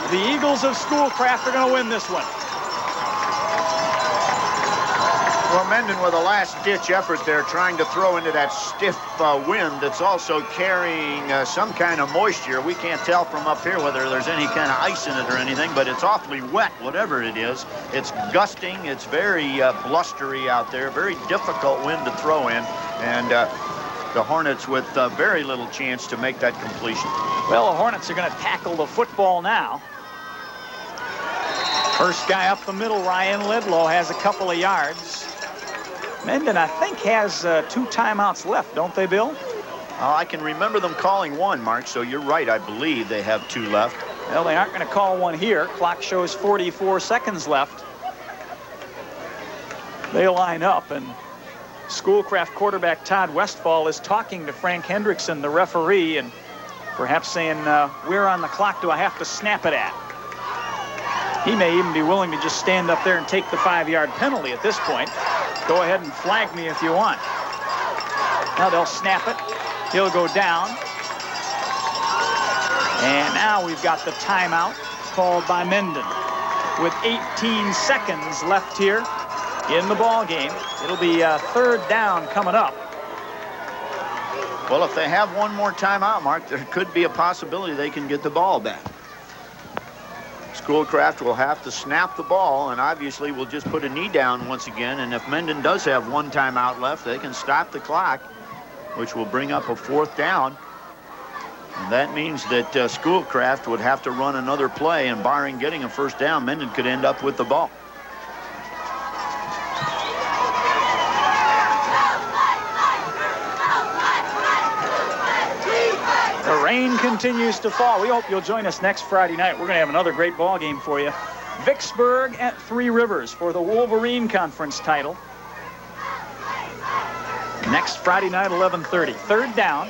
the Eagles of Schoolcraft are going to win this one. Well, Mendon with a last-ditch effort there, trying to throw into that stiff wind that's also carrying some kind of moisture. We can't tell from up here whether there's any kind of ice in it or anything, but it's awfully wet, whatever it is. It's gusting. It's very blustery out there, very difficult wind to throw in, and the Hornets with very little chance to make that completion. Well, the Hornets are going to tackle the football now. First guy up the middle, Ryan Ledlow, has a couple of yards. Mendon, I think, has 2 timeouts left, don't they, Bill? I can remember them calling one, Mark, so you're right. I believe they have 2 left. Well, they aren't going to call one here. Clock shows 44 seconds left. They line up, and Schoolcraft quarterback Todd Westfall is talking to Frank Hendrickson, the referee, and perhaps saying, where on the clock do I have to snap it at? He may even be willing to just stand up there and take the 5-yard penalty at this point. Go ahead and flag me if you want. Now they'll snap it. He'll go down. And now we've got the timeout called by Mendon. with 18 seconds left here in the ball game. It'll be third down coming up. Well, if they have one more timeout, Mark, there could be a possibility they can get the ball back. Schoolcraft will have to snap the ball, and obviously will just put a knee down once again. And if Mendon does have one timeout left, they can stop the clock, which will bring up a fourth down. And that means that Schoolcraft would have to run another play, and barring getting a first down, Mendon could end up with the ball. The rain continues to fall. We hope you'll join us next Friday night. We're going to have another great ball game for you. Vicksburg at Three Rivers for the Wolverine Conference title. Next Friday night, 11:30. Third down.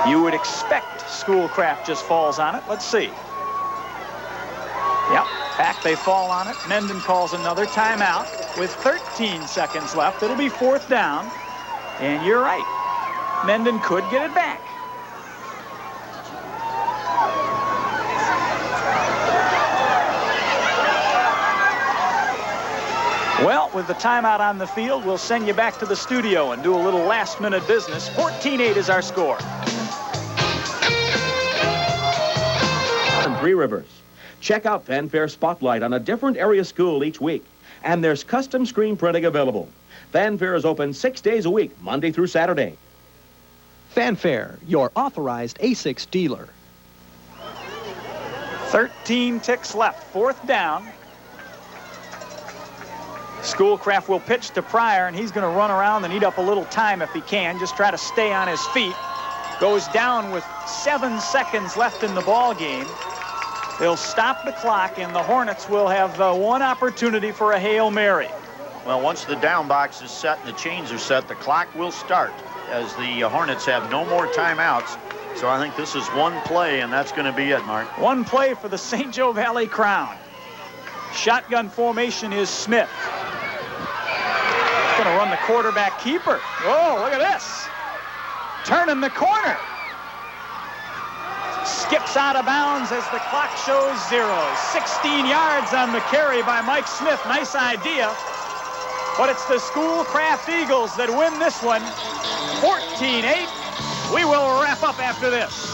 You would expect Schoolcraft just falls on it. Let's see. Yep, back they fall on it. Mendon calls another timeout with 13 seconds left. It'll be fourth down. And you're right. Mendon could get it back. Well, with the timeout on the field, we'll send you back to the studio and do a little last-minute business. 14-8 is our score. Three Rivers. Check out Fanfare Spotlight on a different area school each week. And there's custom screen printing available. Fanfare is open 6 days a week, Monday through Saturday. Fanfare, your authorized A6 dealer. 13 ticks left. Fourth down. Schoolcraft will pitch to Pryor, and he's going to run around and eat up a little time if he can. Just try to stay on his feet. Goes down with 7 seconds left in the ball game. They'll stop the clock, and the Hornets will have one opportunity for a Hail Mary. Well, once the down box is set and the chains are set, the clock will start, as the Hornets have no more timeouts. So I think this is one play, and that's going to be it, Mark. One play for the St. Joe Valley Crown. Shotgun formation is Smith. Going to run the quarterback keeper. Oh, look at this. Turning the corner. Skips out of bounds as the clock shows 0. 16 yards on the carry by Mike Smith. Nice idea. But it's the Schoolcraft Eagles that win this one. 14-8. We will wrap up after this.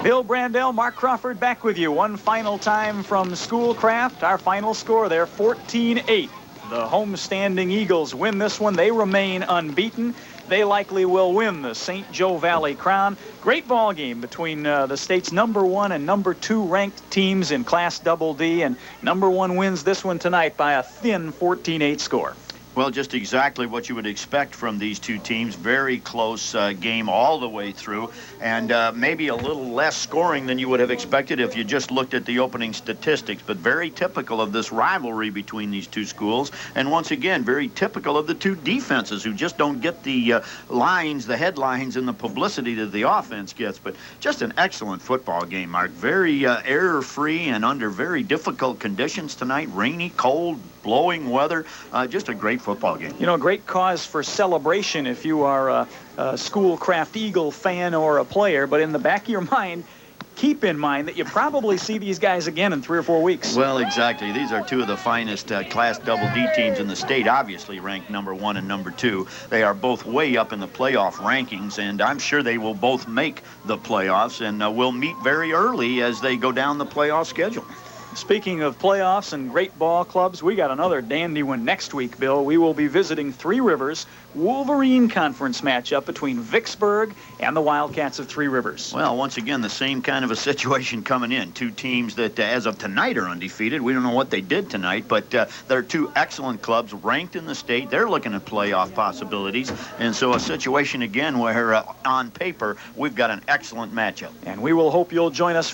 Bill Brandell, Mark Crawford back with you one final time from Schoolcraft. Our final score there, 14-8. The homestanding Eagles win this one. They remain unbeaten. They likely will win the St. Joe Valley Crown. Great ball game between the state's #1 and #2 ranked teams in Class Double D, and #1 wins this one tonight by a thin 14-8 score. Well, just exactly what you would expect from these two teams. Very close game all the way through, and maybe a little less scoring than you would have expected if you just looked at the opening statistics, but very typical of this rivalry between these two schools, and once again, very typical of the two defenses who just don't get the lines, the headlines, and the publicity that the offense gets. But just an excellent football game, Mark. Very error-free and under very difficult conditions tonight. Rainy, cold, blowing weather. Just a great football game. You know, great cause for celebration if you are a Schoolcraft Eagle fan or a player, but in the back of your mind, keep in mind that you probably see these guys again in 3 or 4 weeks. Well, exactly. These are two of the finest Class Double D teams in the state, obviously ranked #1 and #2. They are both way up in the playoff rankings, and I'm sure they will both make the playoffs, and will meet very early as they go down the playoff schedule. Speaking of playoffs and great ball clubs, we got another dandy one next week, Bill. We will be visiting Three Rivers Wolverine Conference matchup between Vicksburg and the Wildcats of Three Rivers. Well, once again, the same kind of a situation coming in. Two teams that, as of tonight, are undefeated. We don't know what they did tonight, but they're two excellent clubs ranked in the state. They're looking at playoff possibilities, and so a situation again where, on paper, we've got an excellent matchup. And we will hope you'll join us for